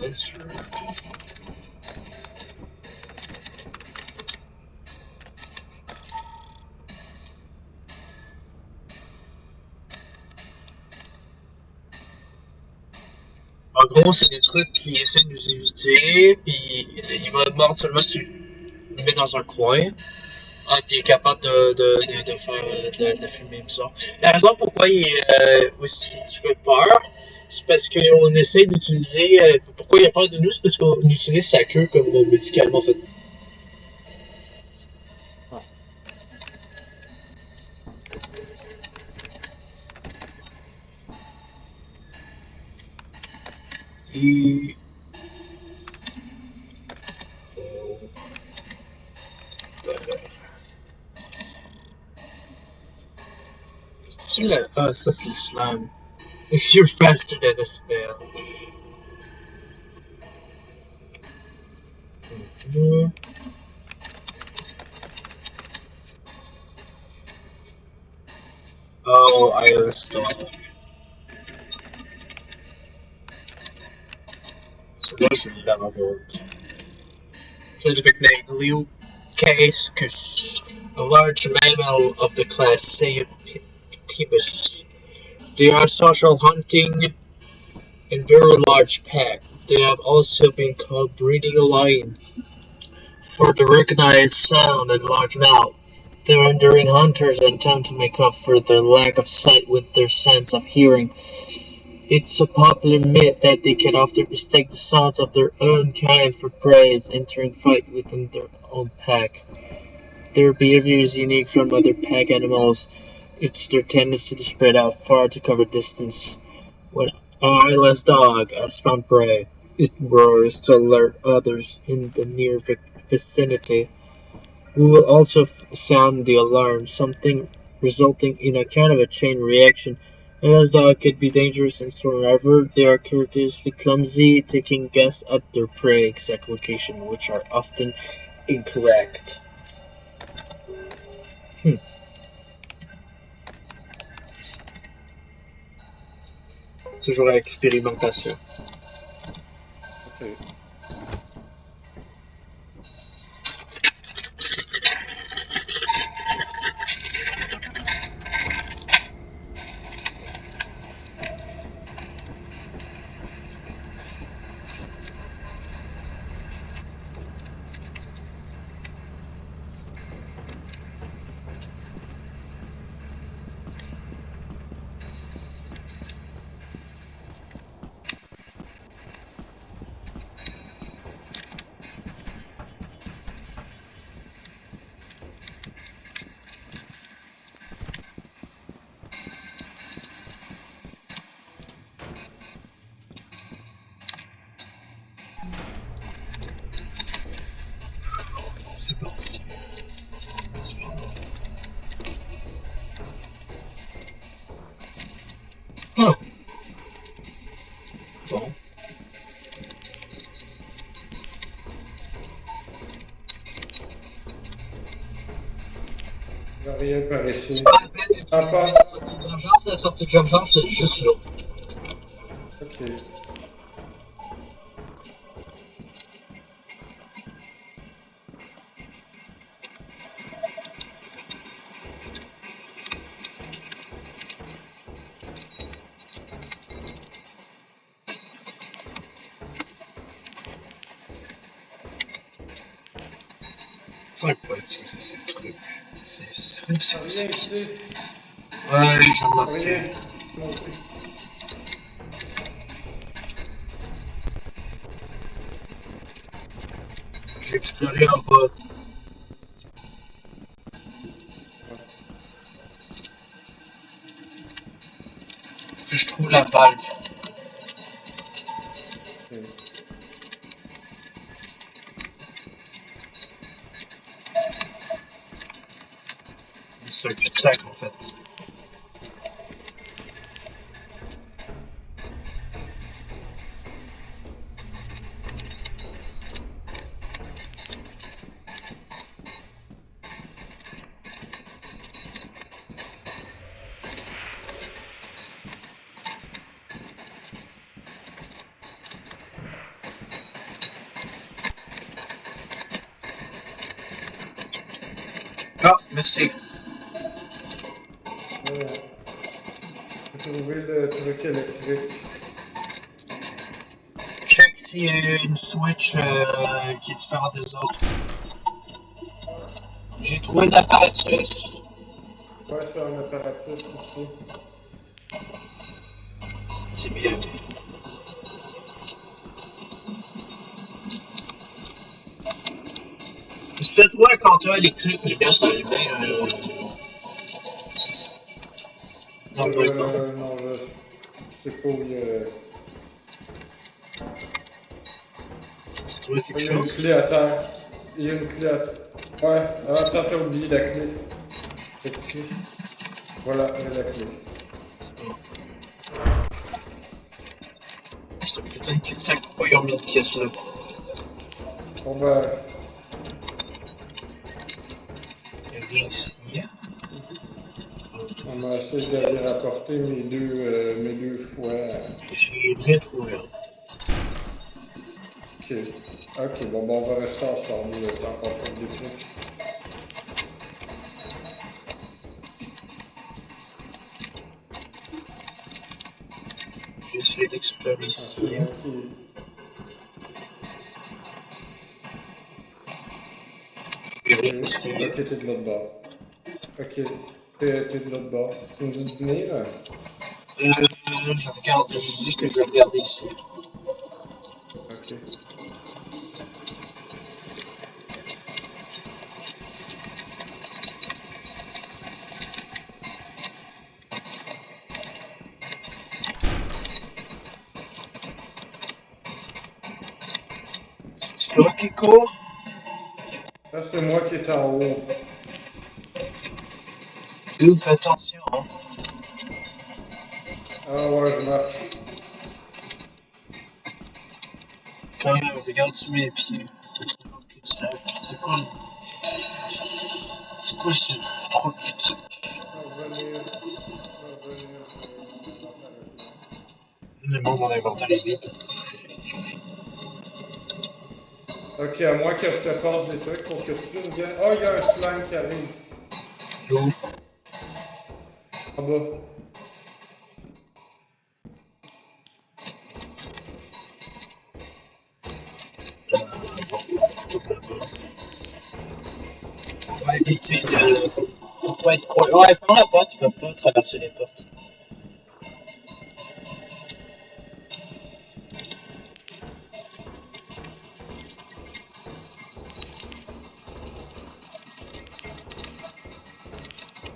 Monster. gros, c'est des trucs qui essaient de nous éviter, puis il va mordre seulement si tu le mets dans un coin. Ah, puis il est capable de faire de la fumée bizarre. La raison pourquoi aussi, il fait peur, c'est parce qu'on essaie d'utiliser. Pourquoi il a peur de nous, c'est parce qu'on utilise sa queue comme médicalement en fait. Ah. Et. C'est-tu la. Ah, ça c'est le slam. You're faster than a snail. Oh, I understand. So there's a level. Scientific name Leucaecus, a large mammal of the class Sapioptibus. They are social, hunting in very large pack. They have also been called breeding lion for the recognized sound and large mouth. They are enduring hunters and tend to make up for their lack of sight with their sense of hearing. It's a popular myth that they can often mistake the sounds of their own kind for prey as entering fight within their own pack. Their behavior is unique from other pack animals. It's their tendency to spread out far to cover distance. When an eyeless dog has found prey, it roars to alert others in the near vicinity, who will also sound the alarm, something resulting in a kind of a chain reaction. An eyeless dog could be dangerous and so however, they are characteristically clumsy, taking guesses at their prey exact location, which are often incorrect. Toujours à expérimentation. Ok. C'est parti. Oh. Bon. Il n'y a rien par ici. C'est pas la peine d'utiliser Papa. la sortie d'urgence. La sortie d'urgence, c'est juste là. Ok. Ça va pas utiliser ces trucs. Il n'y a rien ici. Ouais, j'ai remarqué. Rien. Non plus. J'ai exploré en bas. Puis je trouve la valve. Ok. C'est un cul-de-sac en fait. Ah, merci. J'ai trouvé le truc électrique. aussi une Switch qui est différente des autres. J'ai trouvé de l'apparatus. Ouais, c'est un apparatus ici. C'est bien. Si tu trouvé un compteur électrique, les lumière s'allumer. Non, pas. Non, je sais pas où il y a. Tu trouvé quelque Il y a une chose? clé à terre. Il y a une clé à terre. Ouais, attends, t'as oublié la clé. Ici. Voilà, j'ai la clé. C'est bon. C'est un putain de cul-de-sac, pourquoi ils ont mis une pièce là? Bon ben, Il y a rien ici. on m'a essayé d'aller rapporter mes deux fois. J'ai rien trouvé. Ok. Ok, bon, ben, on va rester ensemble le temps qu'on trouve des clés. J'ai essayé d'explorer Ah, ici. c'est moi qui. Il y a rien Ok, ici. ok, t'es de l'autre bord. Ok, t'es de l'autre bord. Tu me dis de venir? Je regarde, je dis que je vais regarder ici. Ok. C'est toi qui cours? Là, c'est moi qui est en haut. Fais attention, hein. Ah ouais, je marche. Quand même, regarde sous mes pieds. Trop de cul-de-sac. C'est quoi ce trop de cul-de-sac? Revenir. Mais bon, mon inventaire est vide. Ok, à moins que je te passe des trucs pour que tu reviennes. Oh, il y a un slime qui arrive. Où? En bas. On va éviter de. Faut pas être croyant. Ouais, ferme la porte, ils peuvent pas traverser les portes.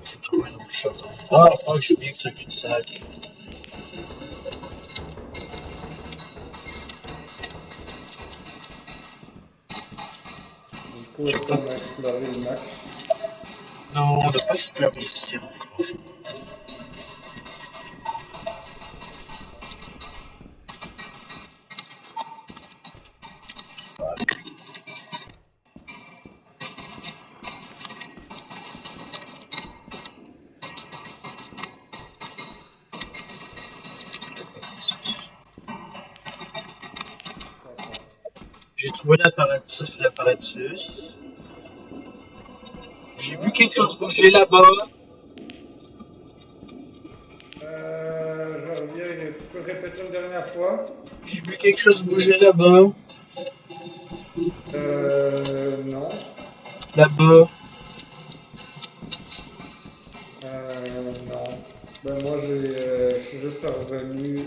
C'est trop un autre chat. Ah, fuck, j'ai oublié que c'est un cul-de-sac. Du coup, est-ce qu'on a exploré le max? Non, on n'a pas exploré ici encore. J'ai trouvé l'apparatus. J'ai vu quelque chose bouger là-bas. Je reviens. Tu peux répéter une dernière fois? J'ai vu quelque chose bouger là-bas. Non. Là-bas. Non. Ben, moi, je suis juste revenu.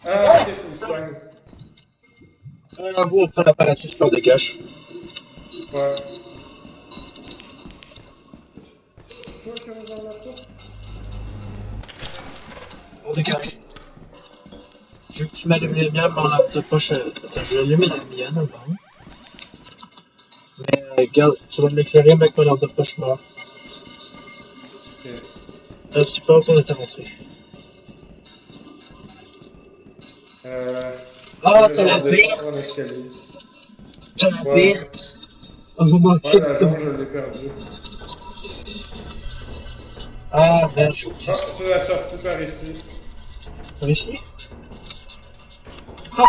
Ah, ok, c'est le slime. Vous, on prend l'apparatus puis on dégage. Ouais. C'est toi qui as ouvert la porte? On dégage. Je veux que tu m'allumes les lumières, mon lampe de poche. Attends, je vais allumer la mienne avant. Mais regarde, tu vas m'éclairer avec mon lampe de poche mort. Ok. C'est pas encore d'être rentré. Ah, t'as la verte! l'escalier. T'as la Ouais. verte! On va manquer Ouais, la de. jaune, je l'ai perdue. Ah merde, j'ai oublié Ah, ça. c'est la sortie par ici. Par ici? Ah!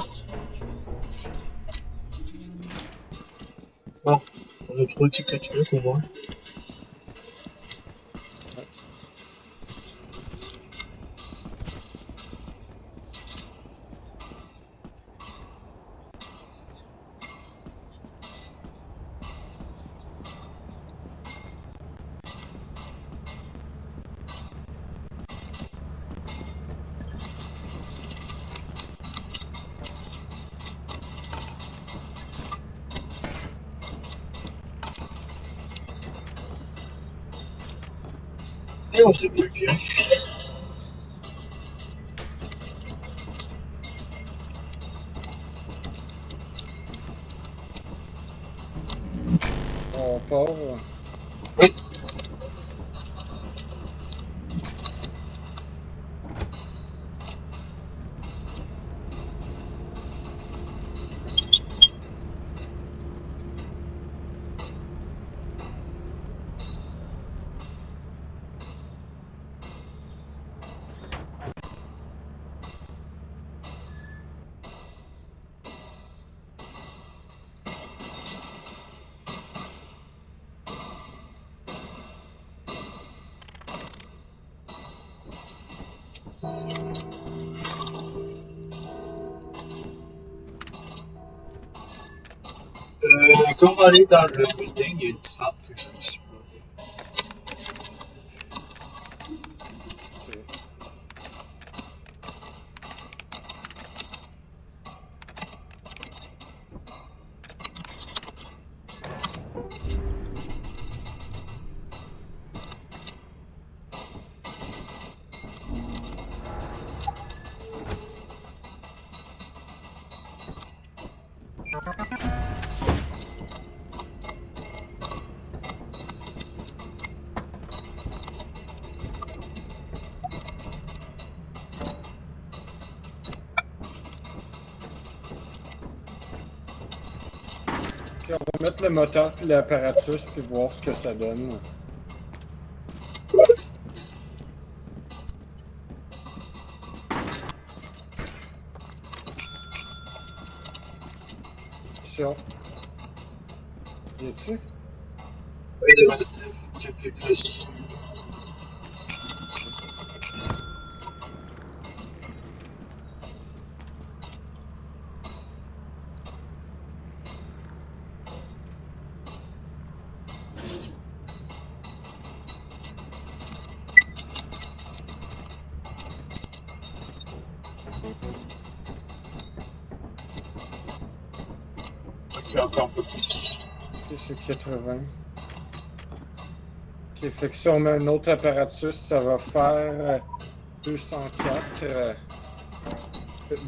Bon, on a trouvé quelques trucs au moins. Et on fait plus le On part. Oui. Quand on va aller dans le building, il y a une trappe que je ne sais pas. Ok. Ok, on va mettre le moteur puis l'apparatus puis voir ce que ça donne. Attention. Y a-tu? Oui, devant le plus. Ok, encore un peu plus. Ok, c'est 80. Ok, fait que si on met un autre apparatus, ça va faire 204.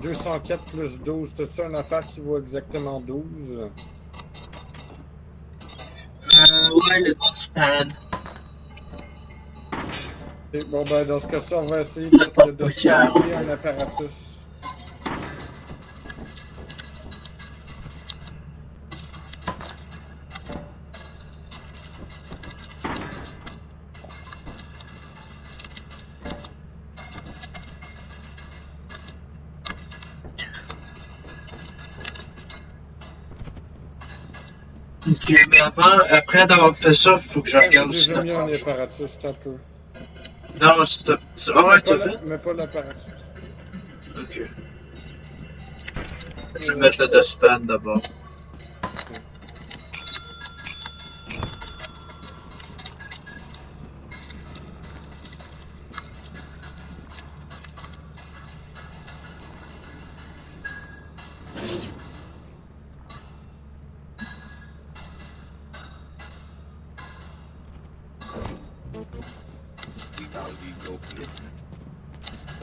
204 plus 12. T'as-tu une affaire qui vaut exactement 12? Ouais, le dustpan. Ok, bon, ben, dans ce cas-ci, on va essayer de mettre le dustpan et un apparatus. Ok, mais après d'avoir fait ça, il faut que je J'ai regarde aussi déjà mis notre un argent. apparatus, un peu. Non, ah ouais, t'as fait? Mais pas l'apparatus. Ok. Je vais mettre le dustpan d'abord.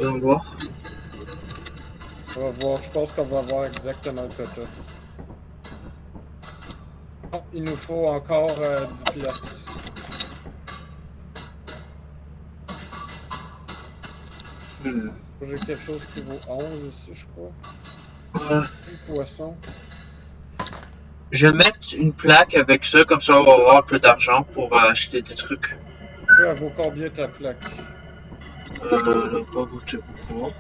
Voyons voir. On va voir, je pense qu'on va voir exactement le quota. Non, il nous faut encore 10 pièces. J'ai quelque chose qui vaut 11 ici, je crois. Du poisson. Je vais mettre une plaque avec ça, comme ça on va avoir un peu d'argent pour acheter des trucs. Elle vaut combien ta plaque? Là, pas goûter beaucoup.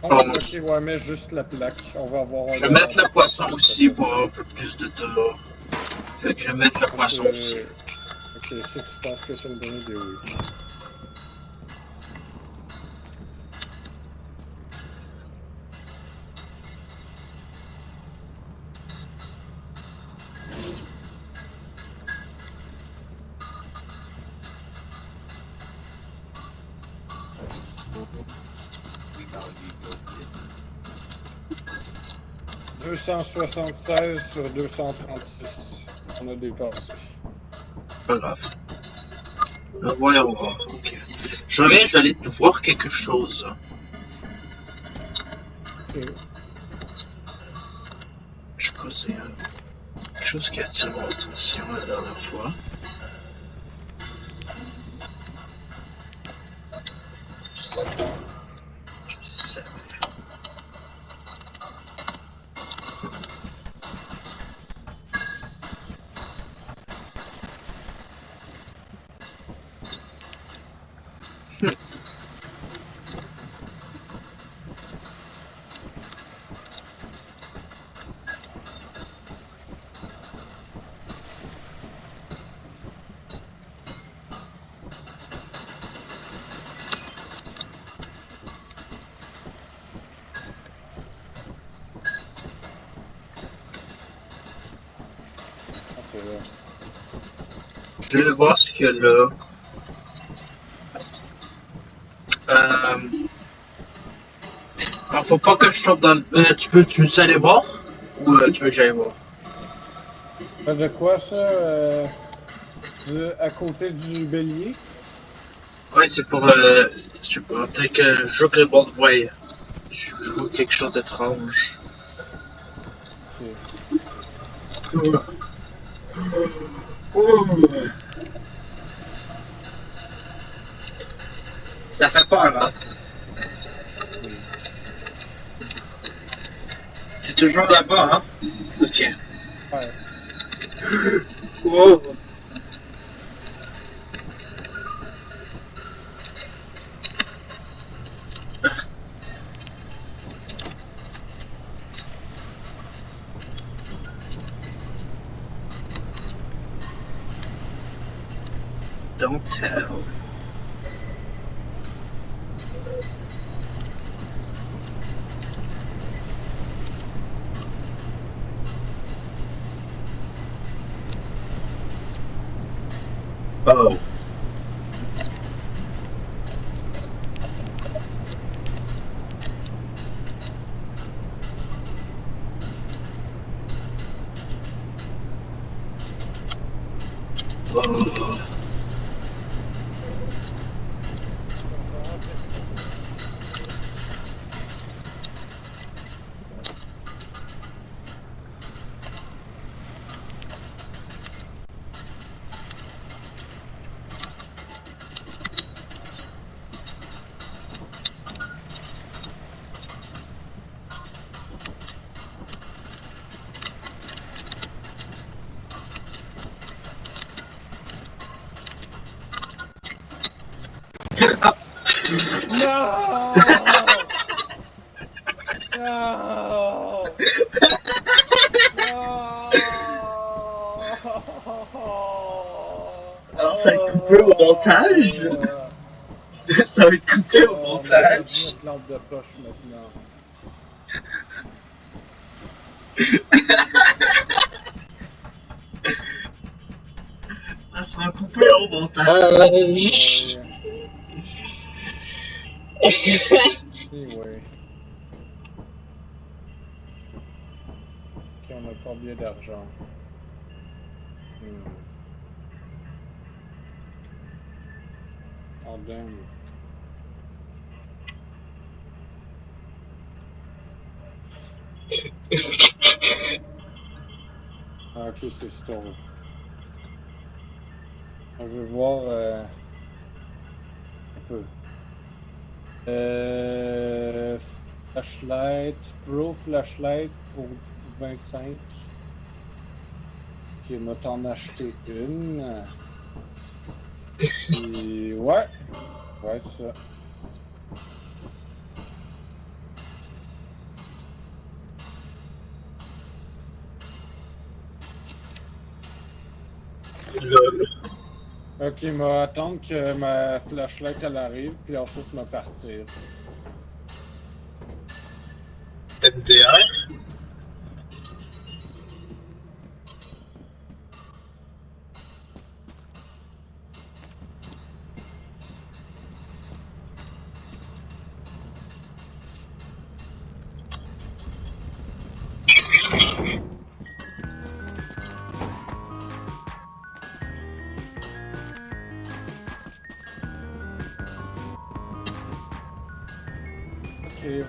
11, ok, ouais, mais juste la plaque. On va avoir Je vais mettre le poisson aussi pour un peu plus de dollars. Fait que je vais mettre le poisson aussi. Ok, si tu penses que c'est une bonne idée, oui. « 276 sur 236. On a dépassé. Pas grave. Voyons voir. Ok. Je reviens, je vais aller voir quelque chose. Ok. Je sais pas, c'est quelque chose qui a attiré mon attention la dernière fois. Je savais. Ok, là. Je vais voir ce qu'il y a là. Alors, faut pas que je tombe dans le... tu veux aller voir? Ou tu veux que j'aille voir? De quoi ça? À côté du bélier? Ouais, c'est pour... je sais pas, peut-être que je veux bon voie. Je vois quelque chose d'étrange. Ok. Ça fait peur, hein? Oui. C'est toujours là-bas, hein? Ok. Ouais. Wow. Don't tell. Oh. Oh. No! No! Alors, ça va être coupé au montage? Ça va être coupé au On a perdu montage? notre lampe de poche maintenant. Ça sera coupé au montage. Anyway. Ok, on a combien d'argent? Oh damn. Ah, ok, c'est store. Je veux voir un peu. Flashlight, Pro Flashlight pour 25. Ok, m'a t'en acheté une. Et ouais. Ouais, c'est ça. Lol. Ok, m'a attendre que ma flashlight elle arrive, puis ensuite m'a partir. MDR?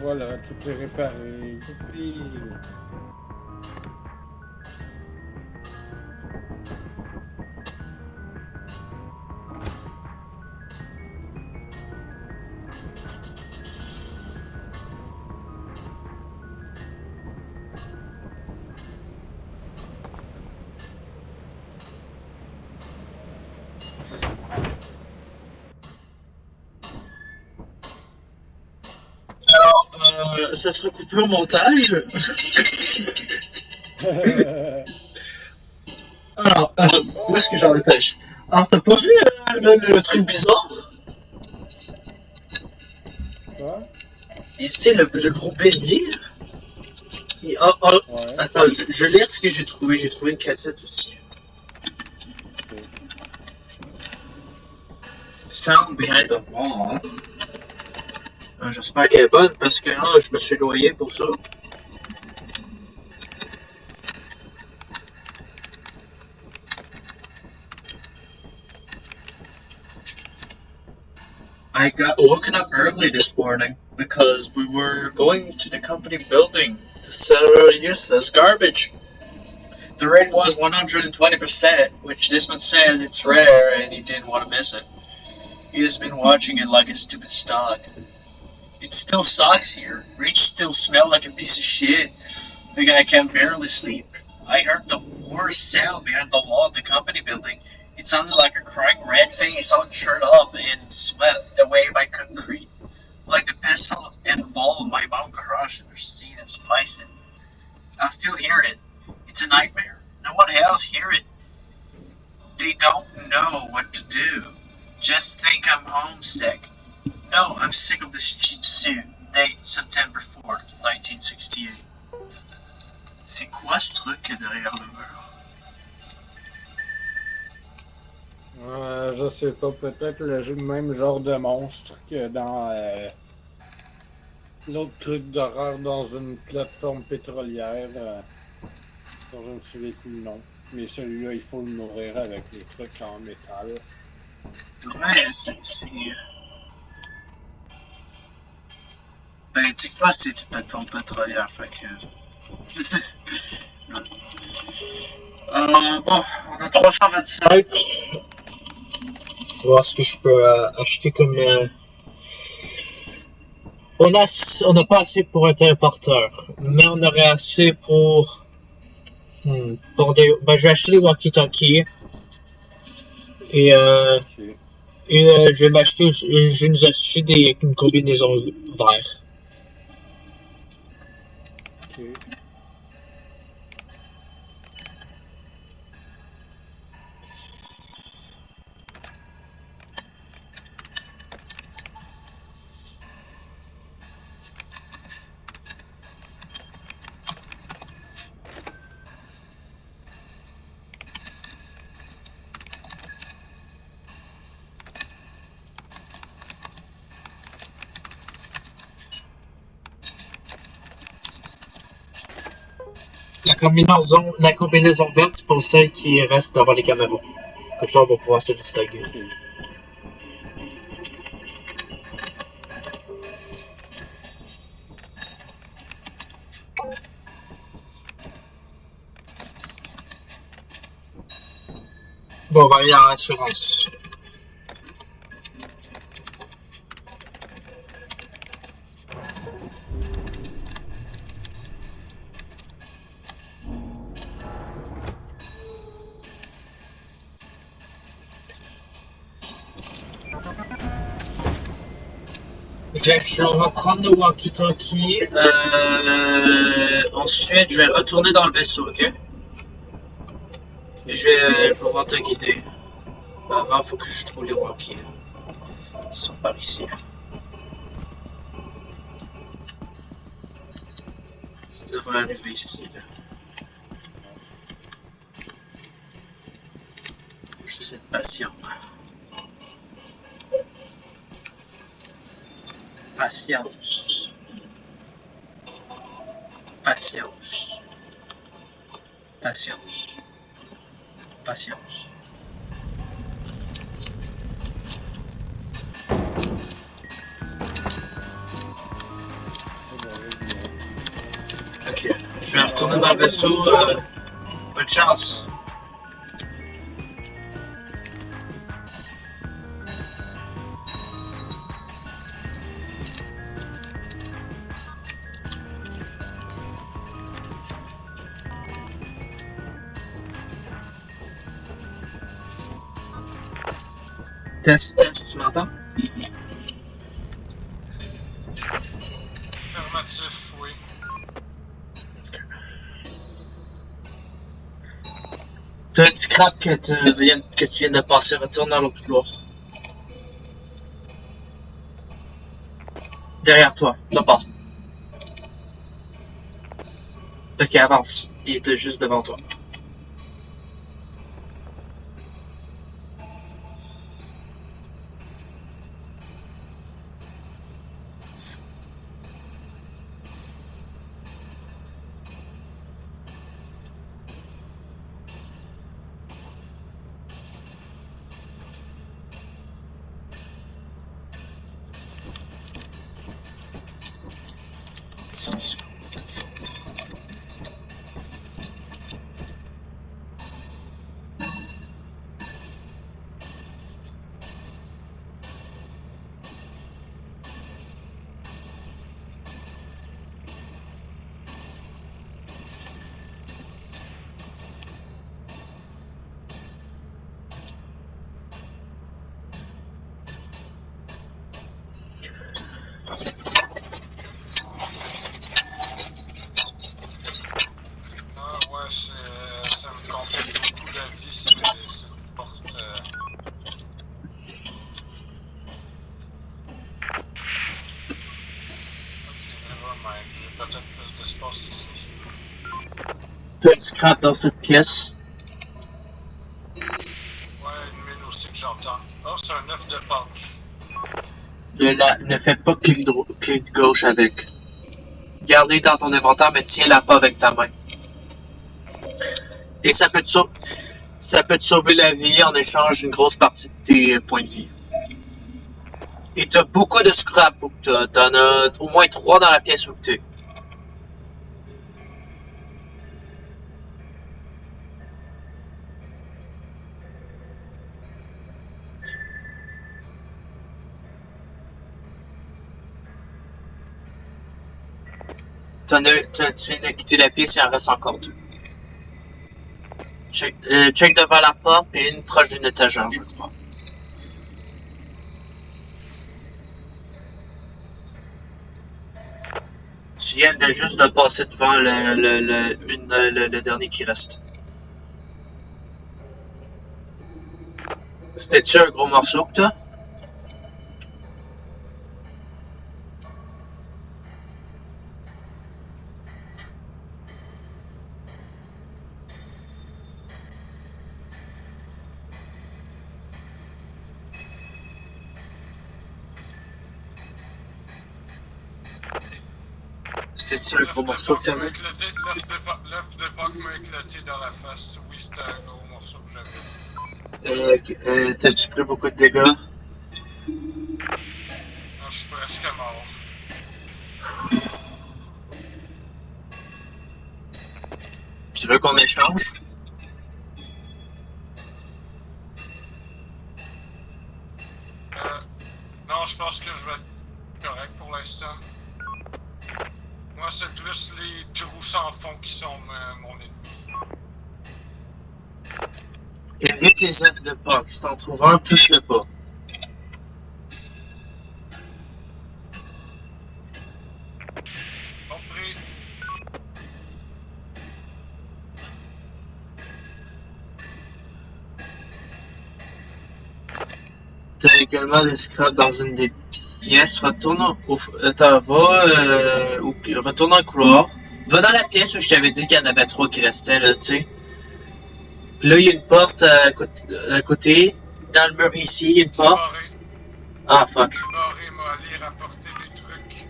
voilà, tout est réparé. Youpi. Alors, ça sera coupé au montage. Alors, où est-ce que j'en étais? Alors, t'as pas vu le truc bizarre? Quoi? Ici, le gros bélier. Ouais. Attends, je vais lire ce que j'ai trouvé. J'ai trouvé une cassette aussi. Ok. Sound behind the wall. J'espère qu'elle est bonne parce que là, je me suis noyé pour ça. I got woken up early this morning because we were going to the company building to sell our useless garbage. The rate was 120%, which this one says it's rare and he didn't want to miss it. He has been watching it like a stupid stock. It still sucks here. Rich still smell like a piece of shit. The guy can barely sleep. I heard the worst sound behind the wall of the company building. It sounded like a crying red face all shirt up and swept away by concrete. Like the pistol and ball of my mom crushed in her seat and spicing. I still hear it. It's a nightmare. No one else hear it. They don't know what to do. Just think I'm homesick. No, I'm sick of this cheap suit. Date September 4th, 1968. C'est quoi ce truc derrière le mur? Je sais pas, peut-être le même genre de monstre que dans l'autre truc d'horreur dans une plateforme pétrolière. Dont je ne me souviens plus le nom. Mais celui-là, il faut le nourrir avec les trucs en métal. Ouais, c'est. Ben, tu sais quoi, c'est une plateforme pétrolière, fait que. Bon, on a 325. Voir ce que je peux acheter comme. On n'a pas assez pour un téléporteur, mais on aurait assez pour. Pour des. Ben, je vais acheter des walkie-talkies. Et Ok. je vais m'acheter. Je vais nous acheter une combinaison vert. Ok. La combinaison verte, c'est pour celle qui reste devant les caméras. Comme ça, on va pouvoir se distinguer. Ok. Bon, on va aller à l'assurance. On va prendre le walkie-talkie. Ensuite, je vais retourner dans le vaisseau, ok? Et je vais pouvoir te guider. Avant, il faut que je trouve les walkies. Ils sont par ici. Ça devrait arriver ici, là. J'essaie de patient. Patience. Patience. Patience. Patience. retourner dans le vaisseau, bonne chance. Test, tu m'entends? Affirmatif, oui. T'as du scrap que tu viens de passer, retourne dans l'autre couloir. Derrière toi, là bas. Ok, avance. Il était juste devant toi. Ça me complique beaucoup la vie, cette porte. Ok, nevermind. J'ai peut-être plus d'espace ici. T'as du scrap dans cette pièce. Ouais, une mine aussi que j'entends. Oh, c'est un œuf de Pâques. Ne fais pas clic gauche avec. Garde-les dans ton inventaire, mais tiens-la pas avec ta main. Et ça peut te sauver la vie en échange d'une grosse partie de tes points de vie. Et t'as beaucoup de scrap où t'en as au moins 3 dans la pièce où t'es. Tu viens de quitter la pièce, il en reste encore 2. Check devant la porte et une proche d'une étagère, je crois. Tu viens de juste de passer devant le dernier qui reste. C'était-tu un gros morceau que t'as? C'était-tu un gros morceau que t'avais? L'œuf de Pâques m'a éclaté dans la face. Oui, c'était un gros morceau que j'avais. T'as-tu pris beaucoup de dégâts? Non, je suis presque mort. Tu veux qu'on échange? Non, je pense que je vais être correct pour l'instant. Moi, c'est plus les trous sans fond qui sont mon ennemi. Évite les œufs de Pâques. Si t'en trouves un, touche-le pas. Compris. T'as également des scraps dans une des pièces. Retourne retourne dans le couloir. Va dans la pièce où je t'avais dit qu'il y en avait 3 qui restaient, là, tu sais. Puis là, il y a une porte à côté. Dans le mur ici, il y a une porte. Barré. Ah, fuck. Barré m'a allé rapporter des trucs, puis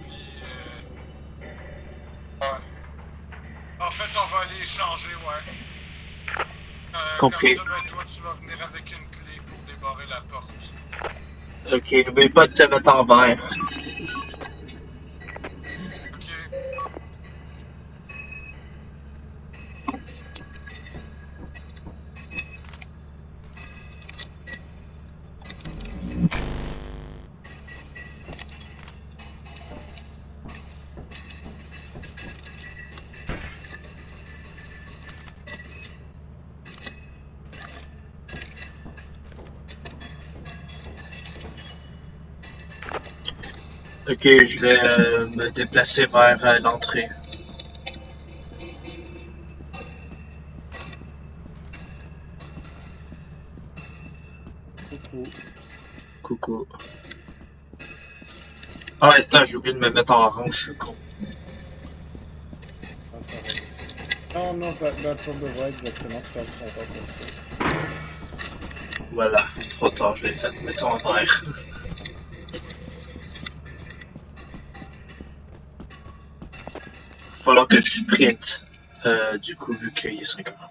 ouais. En fait, on va aller échanger, ouais. Compris. Comme ça, ben toi, tu vas venir avec une clé pour débarrer la porte. Ok, n'oublie pas de te mettre en vert. Ok. Ok, je vais me déplacer vers l'entrée. Coucou. Coucou. Ah, attends, j'ai oublié de me mettre en orange, je suis con. Ah, ça va. Non, pas besoin exactement de faire son temps comme ça. Voilà, trop tard, je l'ai fait. Mettons en vert. Il va falloir que je sprint. Du coup, vu qu'il est 5 heures.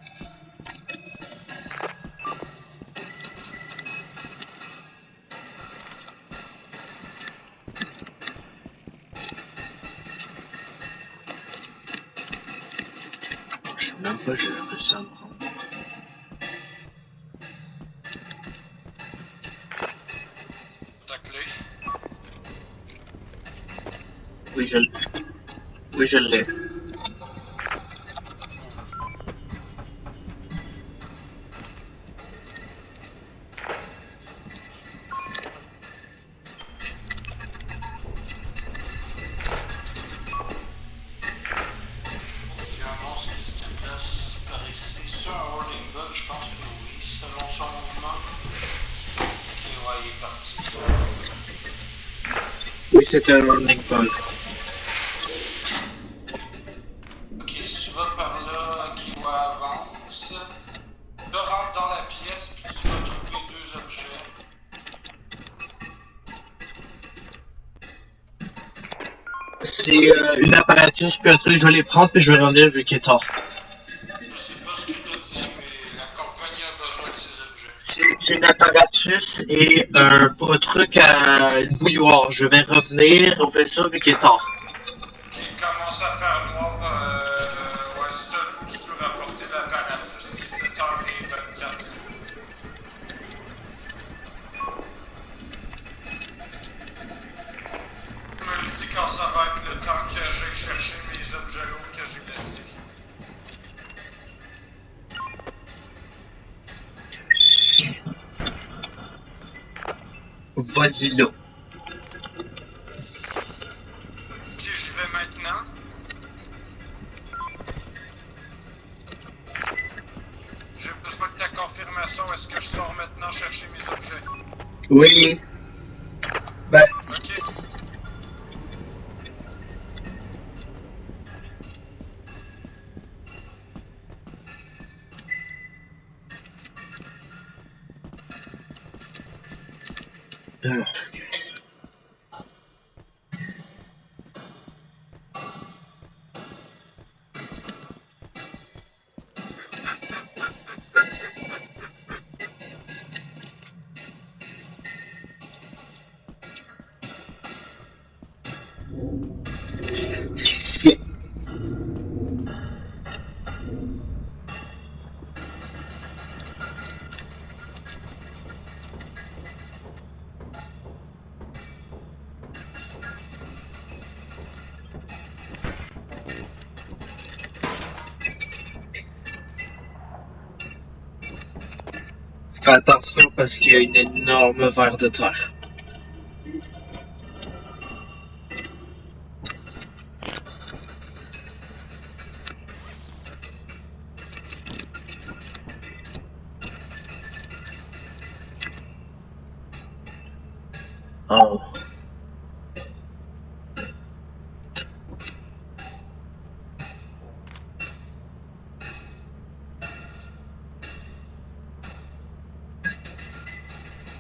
Je sais même pas, j'ai réussi à me rendre. Ta clé. Oui, je l'ai. Oui, je l'ai. Il y a un monstre qui se déplace par ici. C'est un Rolling Gun, je pense que oui, selon son mouvement. Ok, ouais, il est parti. Oui, c'était un running bug. Ok, si tu vas par là, Kiwa avance. Là, rentre dans la pièce, puis tu vas trouver deux objets. C'est une apparatus puis un truc, je vais les prendre puis je vais revenir vu qu'il est tard. Je sais pas ce qu'il t'a dit, mais la compagnie a besoin de ces objets. C'est une apparatus et un truc à une bouilloire. Je vais revenir, on fait ça vu qu'il est tard. Il commence à faire noir. Ouais, ça, tu peux rapporter l'apparatus. Il est 7h24. Je me le dis quand ça va être le temps que j'aille chercher mes objets lourds que j'ai laissés. Vas-y là. Ok, j'y vais maintenant. J'ai besoin de ta confirmation. Est-ce que je sors maintenant chercher mes objets? Oui. Ben, Ok. ok. Shit. Fais attention parce qu'il y a une énorme ver de terre. Oh.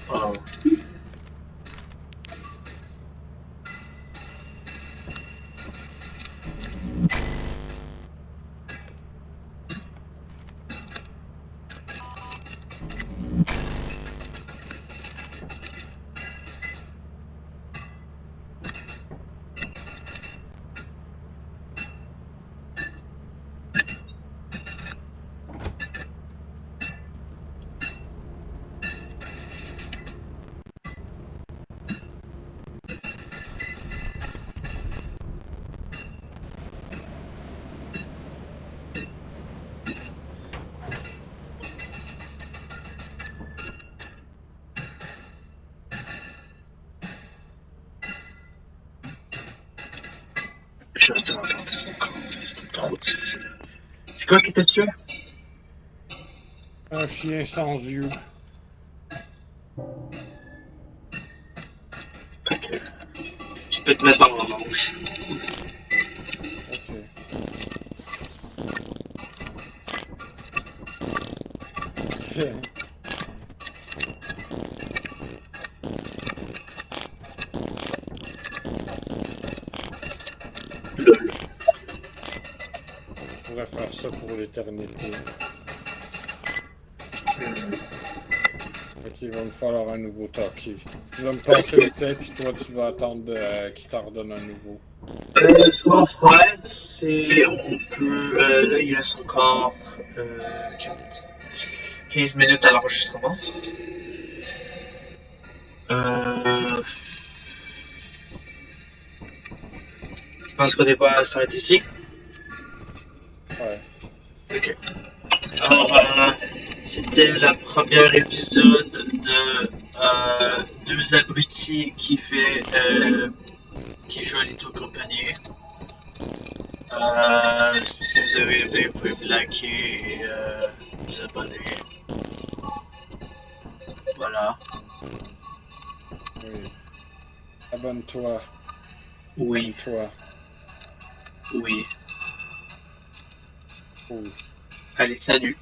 Oh. J'aurais dû regarder son compte, c'était trop difficile. C'est quoi qui t'a tué? Un chien sans yeux. Ok. Tu peux te mettre en orange. Ok. Lol. On pourrait faire ça pour l'éternité. Fait qu'il va me falloir un nouveau talkie. Tu vas me passer le tien, puis toi, tu vas attendre qu'il t'en redonne un nouveau. Ce qu'on va faire, c'est on peut. Là, il reste encore 15 minutes à l'enregistrement. Je pense qu'on va s'arrêter ici. Ouais. Ok. Alors, c'était le premier épisode de deux abrutis qui jouent à Little Company. Si vous avez aimé, vous pouvez liker et vous abonner. Voilà. Oui. Abonne-toi. Oui, Abonne-toi. oui. Oui. Allez, salut.